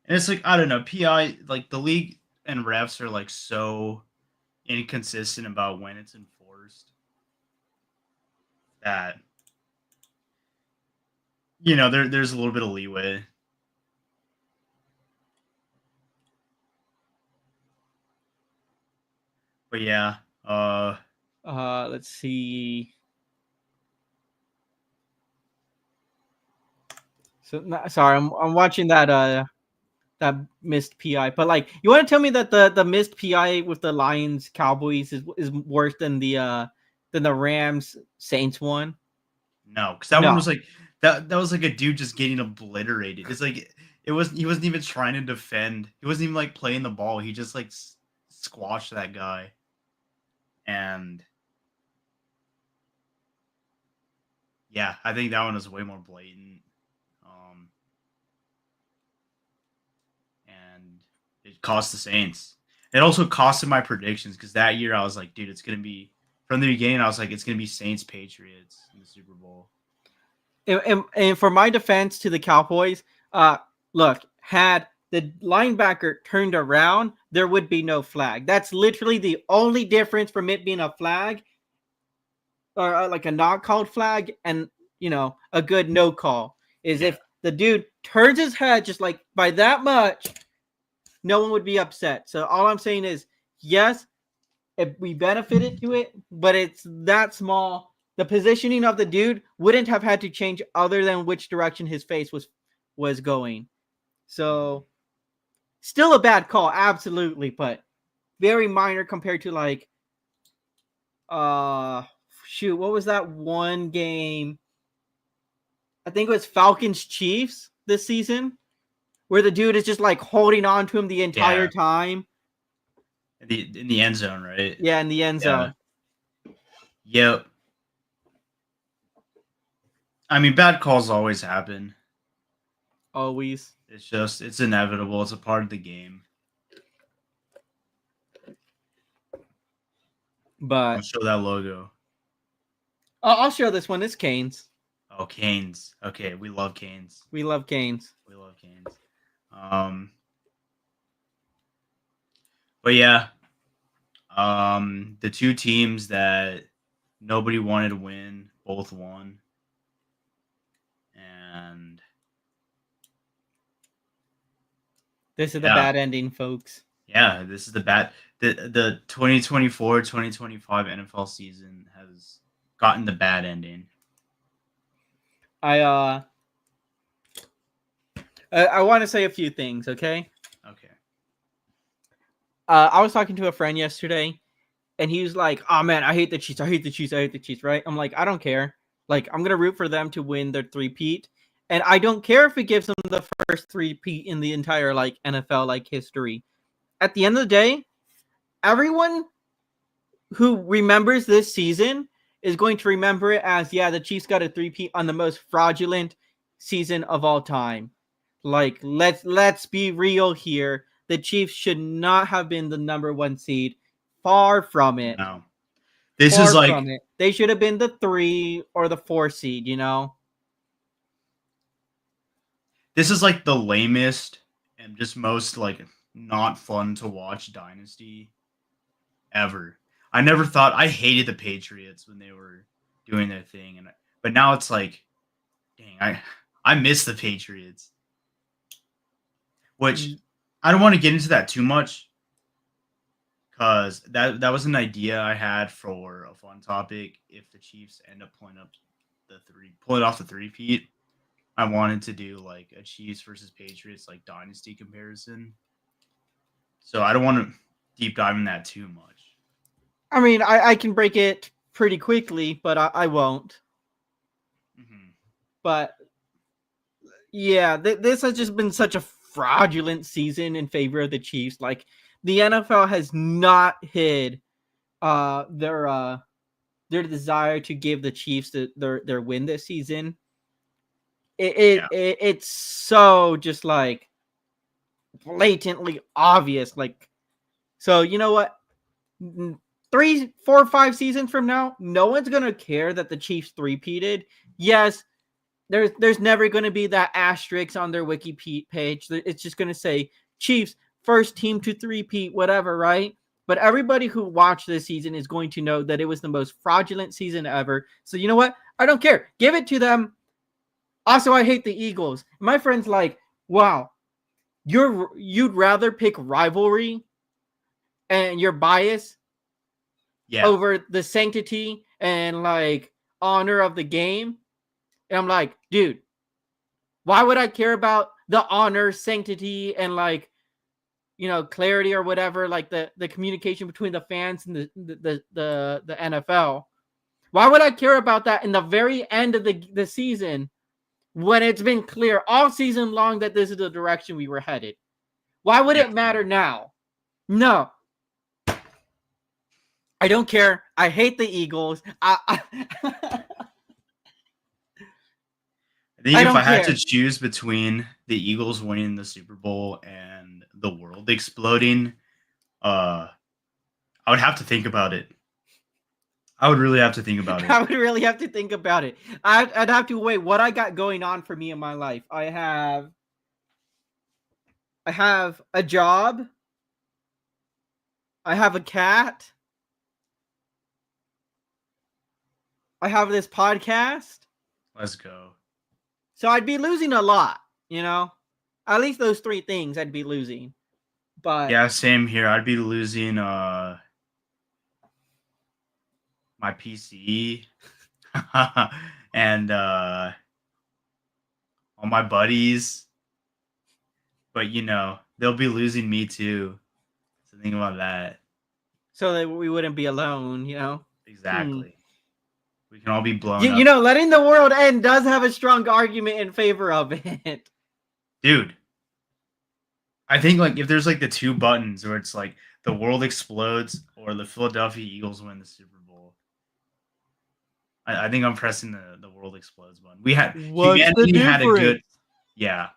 And it's like, I don't know, PI, like the league and refs are like so inconsistent about when it's enforced that there's a little bit of leeway. But yeah, Let's see. So sorry, I'm watching that missed PI. But like, you want to tell me that the missed PI with the Lions Cowboys is worse than the Rams Saints one? no, because that one No. was like that was like a dude just getting obliterated. It's like he wasn't even trying to defend. He wasn't even like playing the ball. He just like squashed that guy. And yeah, I think that one was way more blatant. And it cost the Saints. It also costed my predictions because that year I was like, dude, it's gonna be from the beginning. I was like, it's gonna be Saints Patriots in the Super Bowl. And for my defense to the Cowboys, look, had the linebacker turned around, there would be no flag. That's literally the only difference from it being a flag or like a not called flag and a good no call is if the dude turns his head just like by that much, no one would be upset. So all I'm saying is, yes, if we benefited to it, but it's that small. The positioning of the dude wouldn't have had to change other than which direction his face was going. So still a bad call, absolutely, but very minor compared to like what was that one game? I think it was Falcons Chiefs this season where the dude is just like holding on to him the entire time. In the end zone, right? Yeah, in the end zone. Yep. I mean, bad calls always happen. Always. It's inevitable. It's a part of the game. But I'll show that logo. I'll show this one. It's Canes. Oh, Canes. Okay, we love Canes. We love Canes. We love Canes. But yeah, the two teams that nobody wanted to win both won, and this is the bad ending, folks. Yeah, this is the 2024-2025 NFL season has gotten the bad ending. I want to say a few things, okay? Okay. I was talking to a friend yesterday, and he was like, "Oh man, I hate the Chiefs. I hate the Chiefs. I hate the Chiefs." Right? I'm like, I don't care. Like, I'm gonna root for them to win their three-peat, and I don't care if it gives them the first three-peat in the entire like NFL like history. At the end of the day, everyone who remembers this season is going to remember it as, yeah, the Chiefs got a three-peat on the most fraudulent season of all time. Like, let's be real here. The Chiefs should not have been the number one seed. Far from it. No. This is like they should have been the 3 or the 4 seed, This is like the lamest and just most like not fun to watch dynasty ever. I never thought I hated the Patriots when they were doing their thing, but now it's like, dang, I miss the Patriots. Which I don't want to get into that too much, because that was an idea I had for a fun topic. If the Chiefs end up pulling off the three-peat, I wanted to do like a Chiefs versus Patriots like dynasty comparison. So I don't want to deep dive in that too much. I mean, I can break it pretty quickly, but I won't. Mm-hmm. But yeah, this has just been such a fraudulent season in favor of the Chiefs. Like, the NFL has not hid their desire to give the Chiefs their win this season. It's so just like blatantly obvious. Like, so you know what? 3, 4, 5 seasons from now, no one's gonna care that the Chiefs three-peated. Yes, there's never gonna be that asterisk on their wiki page. It's just gonna say Chiefs first team to three-peat, whatever, right? But everybody who watched this season is going to know that it was the most fraudulent season ever. So you know what? I don't care. Give it to them. Also, I hate the Eagles. My friend's like, wow, you'd rather pick rivalry and your bias over the sanctity and like honor of the game. And I'm like, dude, why would I care about the honor, sanctity, and like, you know, clarity or whatever, like the communication between the fans and the NFL? Why would I care about that in the very end of the season when it's been clear all season long that this is the direction we were headed? Why would it matter now? No. I don't care. I hate the Eagles. I think if I had to choose between the Eagles winning the Super Bowl and the world exploding, I would have to think about it. I would really have to think about it. I would really have to think about it. I'd have to weigh what I got going on for me in my life. I have a job. I have a cat. I have this podcast. Let's go. So I'd be losing a lot, you know? At least those 3 things I'd be losing. But yeah, same here. I'd be losing my PC and all my buddies. But you know, they'll be losing me too. So think about that. So that we wouldn't be alone, you know? Exactly. We can all be blown up. You know, letting the world end does have a strong argument in favor of it. Dude, I think like if there's like the 2 buttons where it's like the world explodes or the Philadelphia Eagles win the Super Bowl, I think I'm pressing the world explodes button. Humanity had a good, yeah,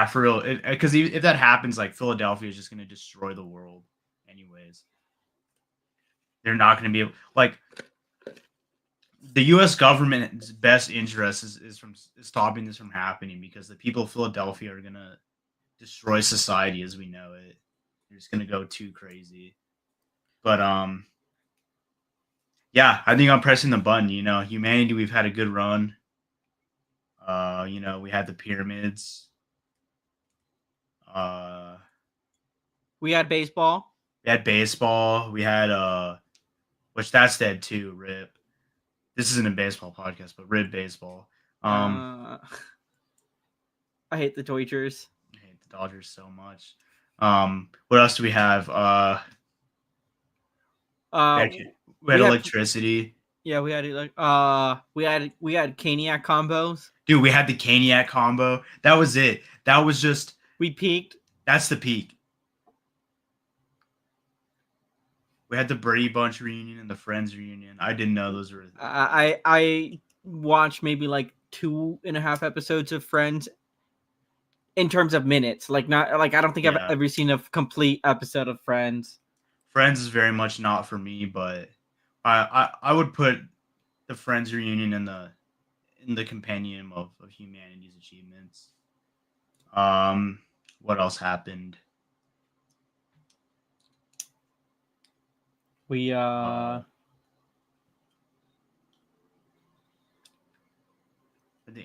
for real. Because if that happens, like Philadelphia is just going to destroy the world, anyways. They're not going to be able, like, the U.S. government's best interest is stopping this from happening because the people of Philadelphia are going to destroy society as we know it. They're just going to go too crazy. But yeah, I think I'm pressing the button. You know, humanity, we've had a good run. You know, we had the pyramids. We had baseball. We had which that's dead too. RIP. This isn't a baseball podcast, but RIP baseball. I hate the Dodgers. I hate the Dodgers so much. What else do we have? We had electricity. Yeah, we had we had Caniac combos. Dude, we had the Caniac combo. That was it. That was just we peaked. That's the peak. We had the Brady Bunch reunion and the Friends reunion. I didn't know those were. I watched maybe like 2.5 episodes of Friends. In terms of minutes, like not like I don't think I've ever seen a complete episode of Friends. Friends is very much not for me, but I would put the Friends reunion in the compendium of humanity's achievements. What else happened? We the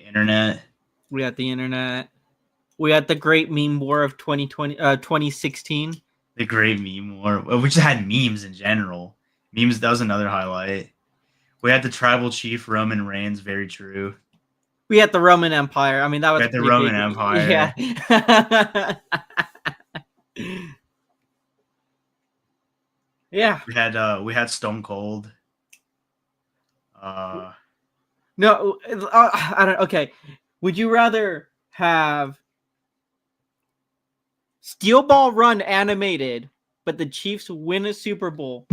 internet. We had the internet. We had the great meme war of 2016. The great meme war, which had memes in general. Memes, that was another highlight. We had the tribal chief Roman Reigns, very true. We had the Roman Empire. I mean, that was the Roman Empire. Yeah. Yeah. We had Stone Cold. No, I don't. Okay, would you rather have Steel Ball Run animated, but the Chiefs win a Super Bowl,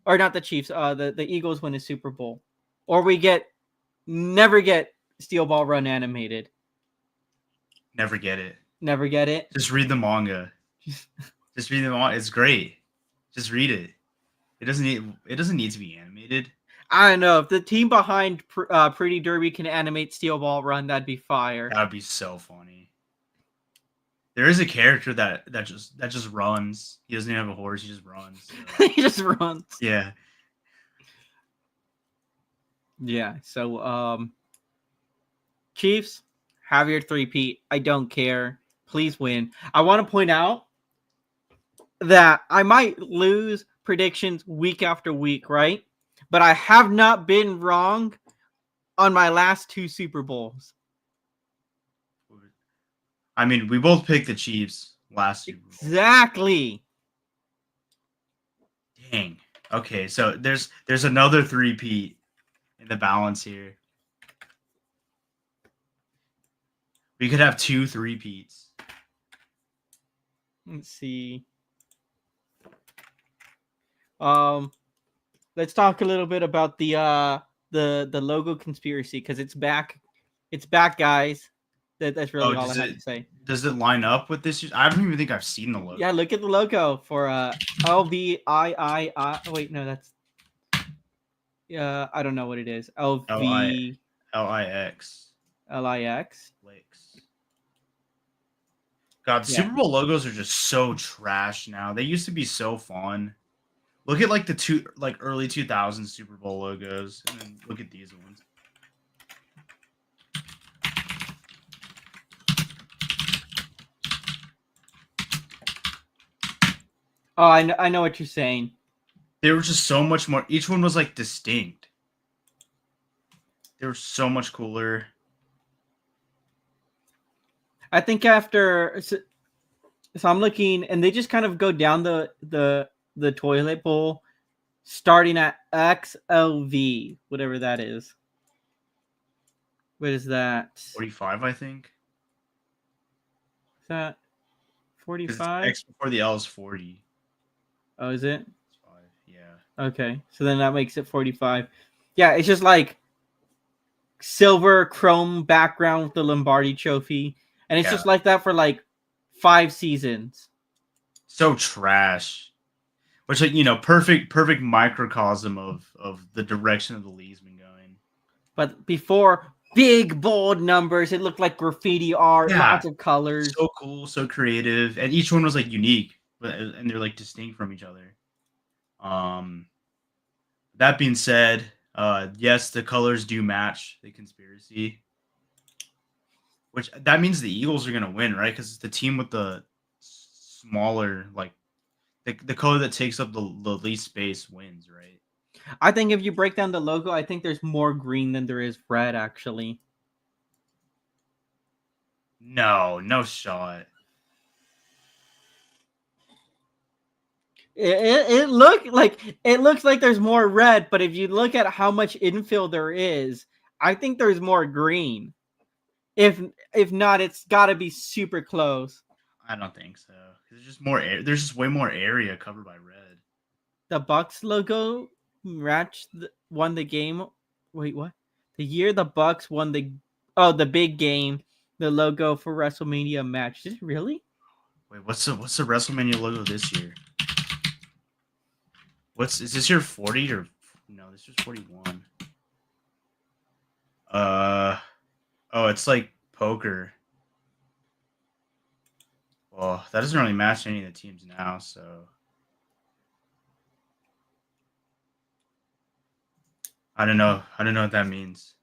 or not the Chiefs. The Eagles win a Super Bowl, or we never get Steel Ball Run animated. Never get it. Never get it. Just read the manga. Just read the manga. It's great. Just read it. It doesn't need to be animated. I don't know if the team behind Pretty Derby can animate Steel Ball Run, that'd be fire. That would be so funny. There is a character that just runs. He doesn't even have a horse. He just runs. So. He just runs. Yeah. Yeah. So, Chiefs, have your three-peat. I don't care. Please win. I want to point out that I might lose predictions week after week, right? But I have not been wrong on my last 2 Super Bowls. I mean, we both picked the Chiefs last Super Bowl. Exactly. Dang. Okay, so there's another three-peat in the balance here. We could have 2 three-peats. Let's see. Let's talk a little bit about the logo conspiracy, because it's back. It's back, guys. That's really all I have to say. Does it line up with this? I don't even think I've seen the logo. Yeah, look at the logo for LVII. Wait, no, that's I don't know what it is. LIX. LIX. God, Super Bowl logos are just so trash now. They used to be so fun. Look at like the early 2000s Super Bowl logos, and then look at these ones. Oh, I know what you're saying. They were just so much more. Each one was like distinct. They were so much cooler. I think after, so I'm looking, and they just kind of go down the toilet bowl, starting at XLV, whatever that is. What is that? 45, I think. Is that 45? X before the L is 40. Oh, is it? Yeah. Okay, so then that makes it 45. Yeah, it's just like silver chrome background with the Lombardi trophy, and it's just like that for like 5 seasons. So trash. Which, like, you know, perfect microcosm of the direction of the league's been going. But before, big bold numbers, it looked like graffiti art, lots of colors. So cool, so creative, and each one was like unique, and they're like distinct from each other. That being said, yes, the colors do match the conspiracy, which that means the Eagles are gonna win, right? Because it's the team with the smaller, like the color that takes up the least space wins, right? I think if you break down the logo, I think there's more green than there is red, actually. No shot. It looks like there's more red, but if you look at how much infill there is, I think there's more green. If not, it's got to be super close. I don't think so. There's just more air. There's just way more area covered by red. The Bucks logo won the game. Wait, what? The year the Bucks won the big game, the logo for WrestleMania match. Is it really? Wait, what's the WrestleMania logo this year? Is this year 40 or no? This is 41. Oh, it's like poker. Well, that doesn't really match any of the teams now, so I don't know. I don't know what that means.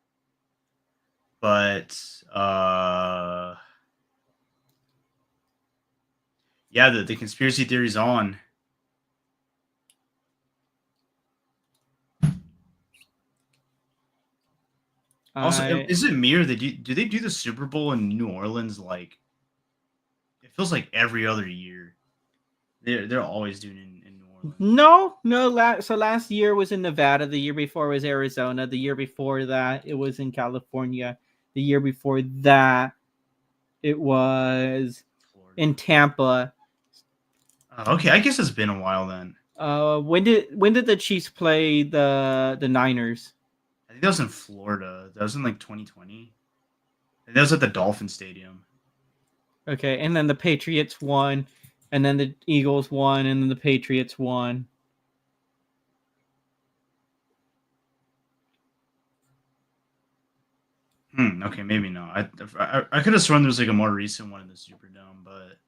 But yeah, the conspiracy theory's on. Also, is it me or do they do the Super Bowl in New Orleans? Like, it feels like every other year. They're always doing it in New Orleans. No. So last year was in Nevada. The year before was Arizona. The year before that, it was in California. The year before that, it was Florida. In Tampa. Okay, I guess it's been a while then. When did the Chiefs play the Niners? I think that was in Florida. That was in like 2020. And that was at the Dolphin Stadium. Okay, and then the Patriots won, and then the Eagles won, and then the Patriots won. Okay, maybe not. I could have sworn there was like a more recent one in the Superdome, but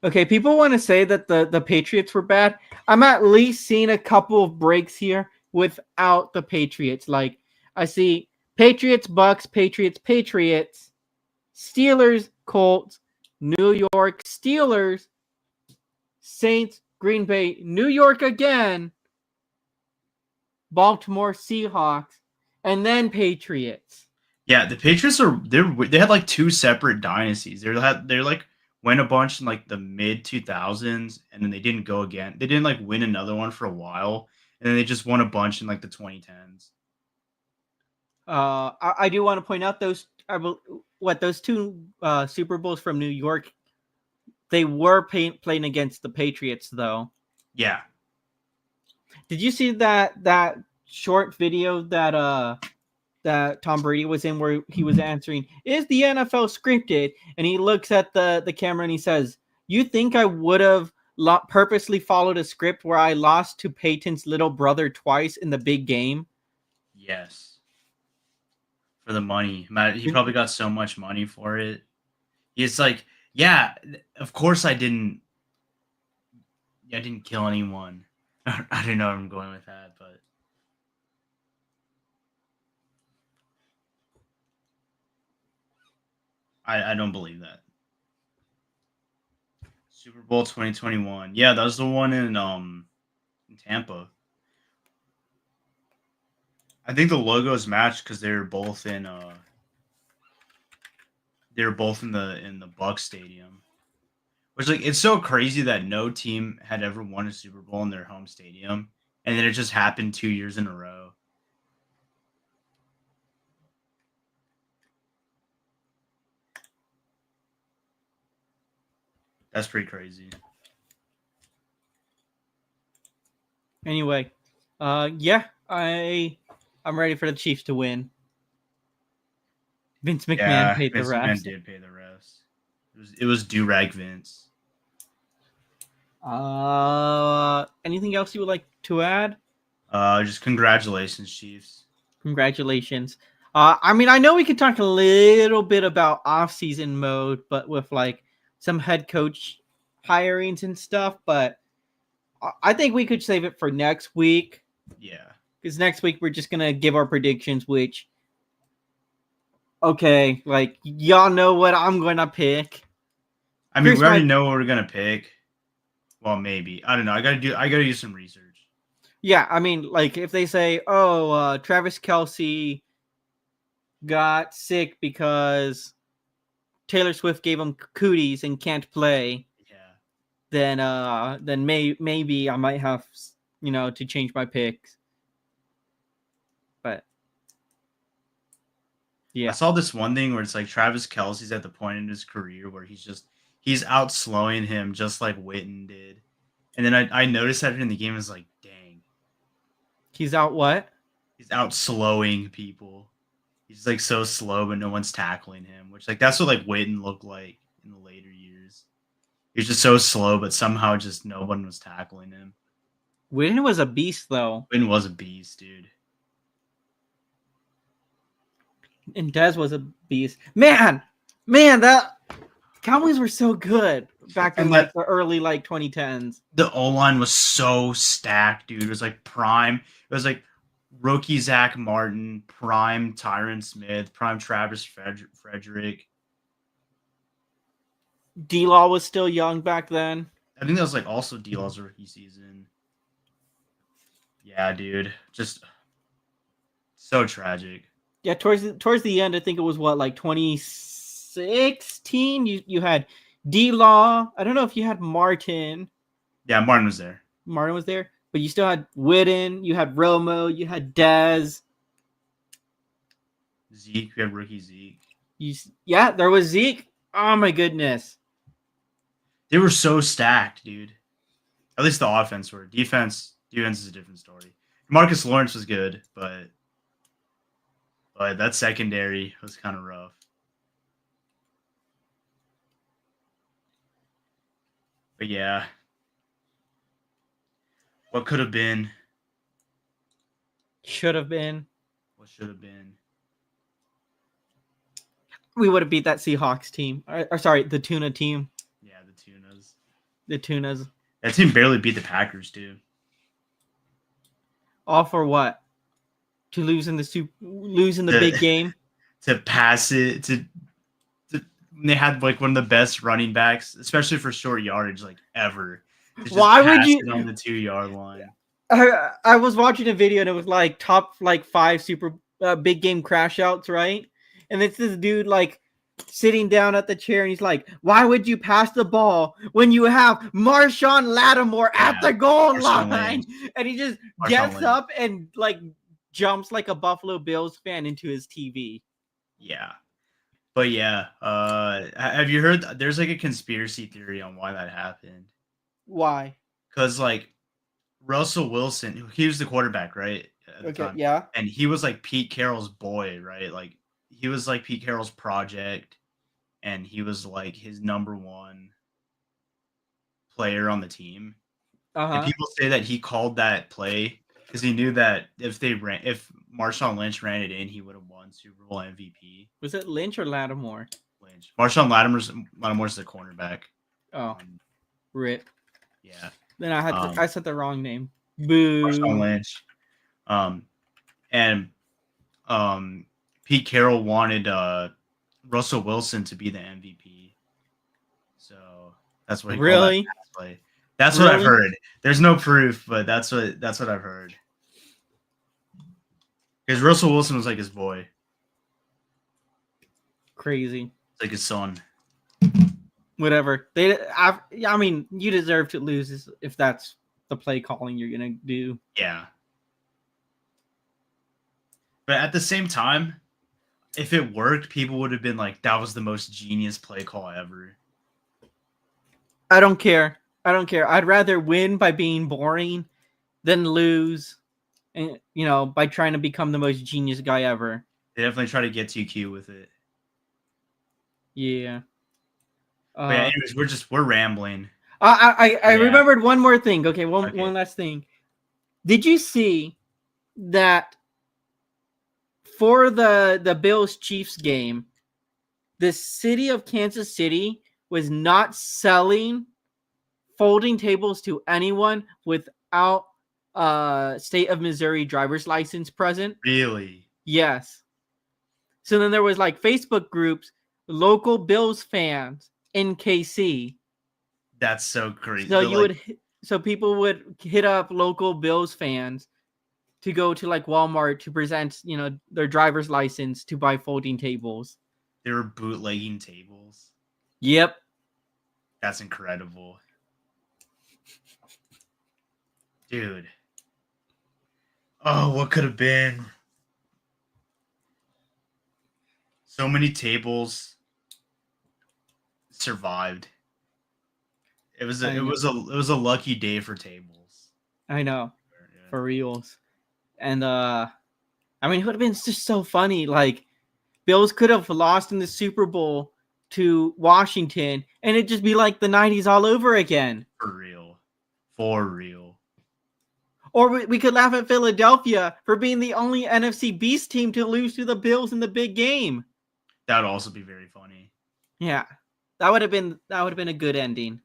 Okay, people want to say that the Patriots were bad. I'm at least seeing a couple of breaks here without the Patriots. Like I see Patriots, Bucks, Patriots, Patriots, Steelers, Colts, New York, Steelers, Saints, Green Bay, New York again, Baltimore, Seahawks, and then Patriots. yeah, the Patriots they had like two separate dynasties. They're like went a bunch in like the mid 2000s, and then they didn't go again. They didn't like win another one for a while, and then they just won a bunch in like the 2010s. I do want to point out those those two Super Bowls from New York. They were playing against the Patriots, though. Yeah, Did you see that short video that Tom Brady was in where he was answering, "Is the NFL scripted?" And he looks at the camera and he says, "You think I would have purposely followed a script where I lost to Peyton's little brother twice in the big game?" yes. For the money, Matt, he probably got so much money for it. It's like, yeah, of course I didn't. I didn't kill anyone. I don't know where I'm going with that, but I don't believe that. Super Bowl 2021. Yeah, that was the one in Tampa. I think the logos matched because they were both in the Bucks stadium. Which like it's so crazy that no team had ever won a Super Bowl in their home stadium, and then it just happened 2 years in a row. That's pretty crazy. Anyway, yeah, I'm ready for the Chiefs to win. Vince McMahon Yeah, paid the Vince McMahon refs. did pay the refs. It was Durag Vince. Anything else you would like to add? Just congratulations, Chiefs. Congratulations. I mean, I know we could talk a little bit about off-season mode, but with like some head coach hirings and stuff. But I think we could save it for next week Yeah. because next week we're just gonna give our predictions. Which, okay, like y'all know what I'm gonna pick. I mean, Here's we already my know what we're gonna pick. Well, maybe. I don't know. I gotta do some research. yeah. I mean, like if they say, "Oh, Travis Kelce got sick because Taylor Swift gave him cooties and can't play," Yeah. then maybe I might have to change my picks. But I yeah, saw this one thing where it's like Travis Kelsey's at the point in his career where he's out slowing him just like Witten did. And then I noticed that in the game. I was like, dang, he's out what? he's out slowing people. He's like so slow, but no one's tackling him. Which like that's what like Witten looked like in the later years. He was just so slow, but somehow just no one was tackling him. Witten was a beast though, Witten was a beast, dude. and Dez was a beast. Man, that Cowboys were so good back in And like that the early like 2010s. the O line was so stacked, dude. It was like prime. It was like rookie Zach Martin, prime Tyron Smith, prime Travis Frederick. D-Law was still young back then. I think that was like also D-Law's rookie season. Yeah, dude. Just so tragic. Yeah, towards the end, I think it was what like 2016. You had D-Law. I don't know if you had Martin. Yeah, Martin was there. Martin was there, but you still had Witten, you had Romo, you had Dez. Zeke, we had rookie Zeke. Yeah, there was Zeke. Oh my goodness. They were so stacked, dude. At least the offense were. Defense is a different story. Marcus Lawrence was good, but that secondary was kind of rough. But yeah, what could have been? Should have been. What should have been? We would have beat that Seahawks team. Or sorry, the Tuna team. Yeah, the Tunas. The Tunas. That team barely beat the Packers, too. All for what? To lose in the big game? To pass it to they had like one of the best running backs, especially for short yardage, like ever. Why would you on the 2-yard line? I was watching a video and it was like top like 5 super big game crash outs, right? And it's this dude like sitting down at the chair and he's like, "Why would you pass the ball when you have Marshawn Lattimore at the goal line?" Lynch. And he just gets up and like jumps like a Buffalo Bills fan into his TV. Yeah. But yeah, have you heard there's like a conspiracy theory on why that happened? Why? Because like Russell Wilson, he was the quarterback, right? Okay, yeah. And he was like Pete Carroll's boy, right? Like he was like Pete Carroll's project, and he was like his number one player on the team. And people say that he called that play because he knew that if Marshawn Lynch ran it in, he would have won Super Bowl MVP. Was it Lynch or Lattimore? Lynch. Marshawn Lattimore's the cornerback. Oh, rip. Yeah. Then I said the wrong name. Boo. Marshawn Lynch. And Pete Carroll wanted Russell Wilson to be the MVP. So that's what he really. Called that pass play. That's what I've heard. There's no proof, but that's what I've heard. Because Russell Wilson was like his boy. Crazy. It's like his son. Whatever. I mean, you deserve to lose if that's the play calling you're gonna do. Yeah. But at the same time, if it worked, people would have been like, "That was the most genius play call ever." I don't care. I'd rather win by being boring than lose, and by trying to become the most genius guy ever. They definitely try to get TQ with it. Yeah. But yeah, anyways, we're rambling. I remembered one more thing. Okay, one last thing. Did you see that for the Bills Chiefs game, the city of Kansas City was not selling folding tables to anyone without state of Missouri driver's license present? Really? Yes. So then there was like Facebook groups, local Bills fans in KC. That's so crazy. So so people would hit up local Bills fans to go to like Walmart to present, their driver's license to buy folding tables. They were bootlegging tables. Yep. That's incredible. Dude. Oh, what could have been? So many tables survived. It was a lucky day for tables. I know. Yeah. For reals. And I mean, it would have been just so funny. Like, Bills could have lost in the Super Bowl to Washington, and it'd just be like the 90s all over again. For real. For real. Or we could laugh at Philadelphia for being the only NFC Beast team to lose to the Bills in the big game. That would also be very funny. Yeah. That would have been a good ending.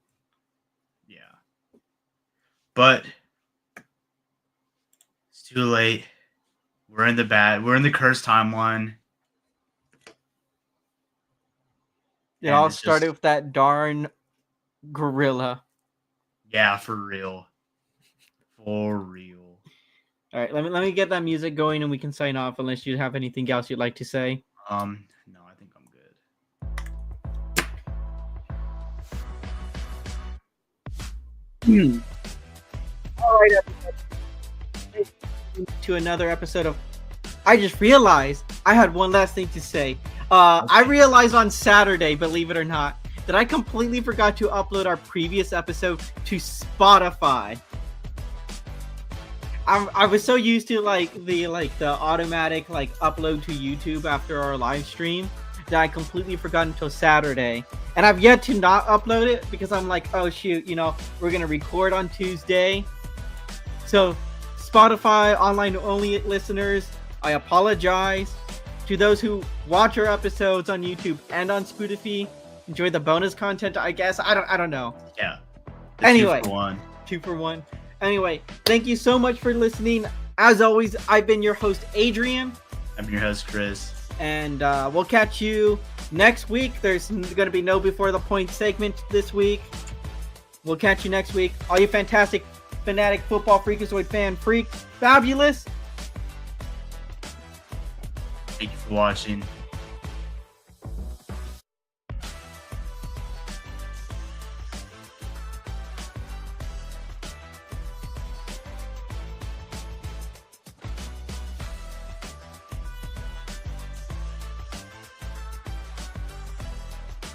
Yeah. But it's too late. We're in the cursed timeline. It all started with that darn gorilla. Yeah, for real. For real. All right, let me get that music going and we can sign off unless you have anything else you'd like to say. No, I think I'm good. All right, everybody. To another episode of I just realized I had one last thing to say. I realized on Saturday, believe it or not, that I completely forgot to upload our previous episode to Spotify. I was so used to the automatic upload to YouTube after our live stream that I completely forgot until Saturday. And I've yet to not upload it because I'm like, oh shoot, we're gonna record on Tuesday. So Spotify online only listeners, I apologize. To those who watch our episodes on YouTube and on Spotify, enjoy the bonus content, I guess. I don't know. Yeah. Anyway, 2 for 1. Anyway, thank you so much for listening. As always, I've been your host, Adrian. I'm your host, Chris. And we'll catch you next week. There's going to be no Before the Point segment this week. We'll catch you next week. All you fantastic, fanatic, football freakazoid fan freaks, fabulous. Thank you for watching.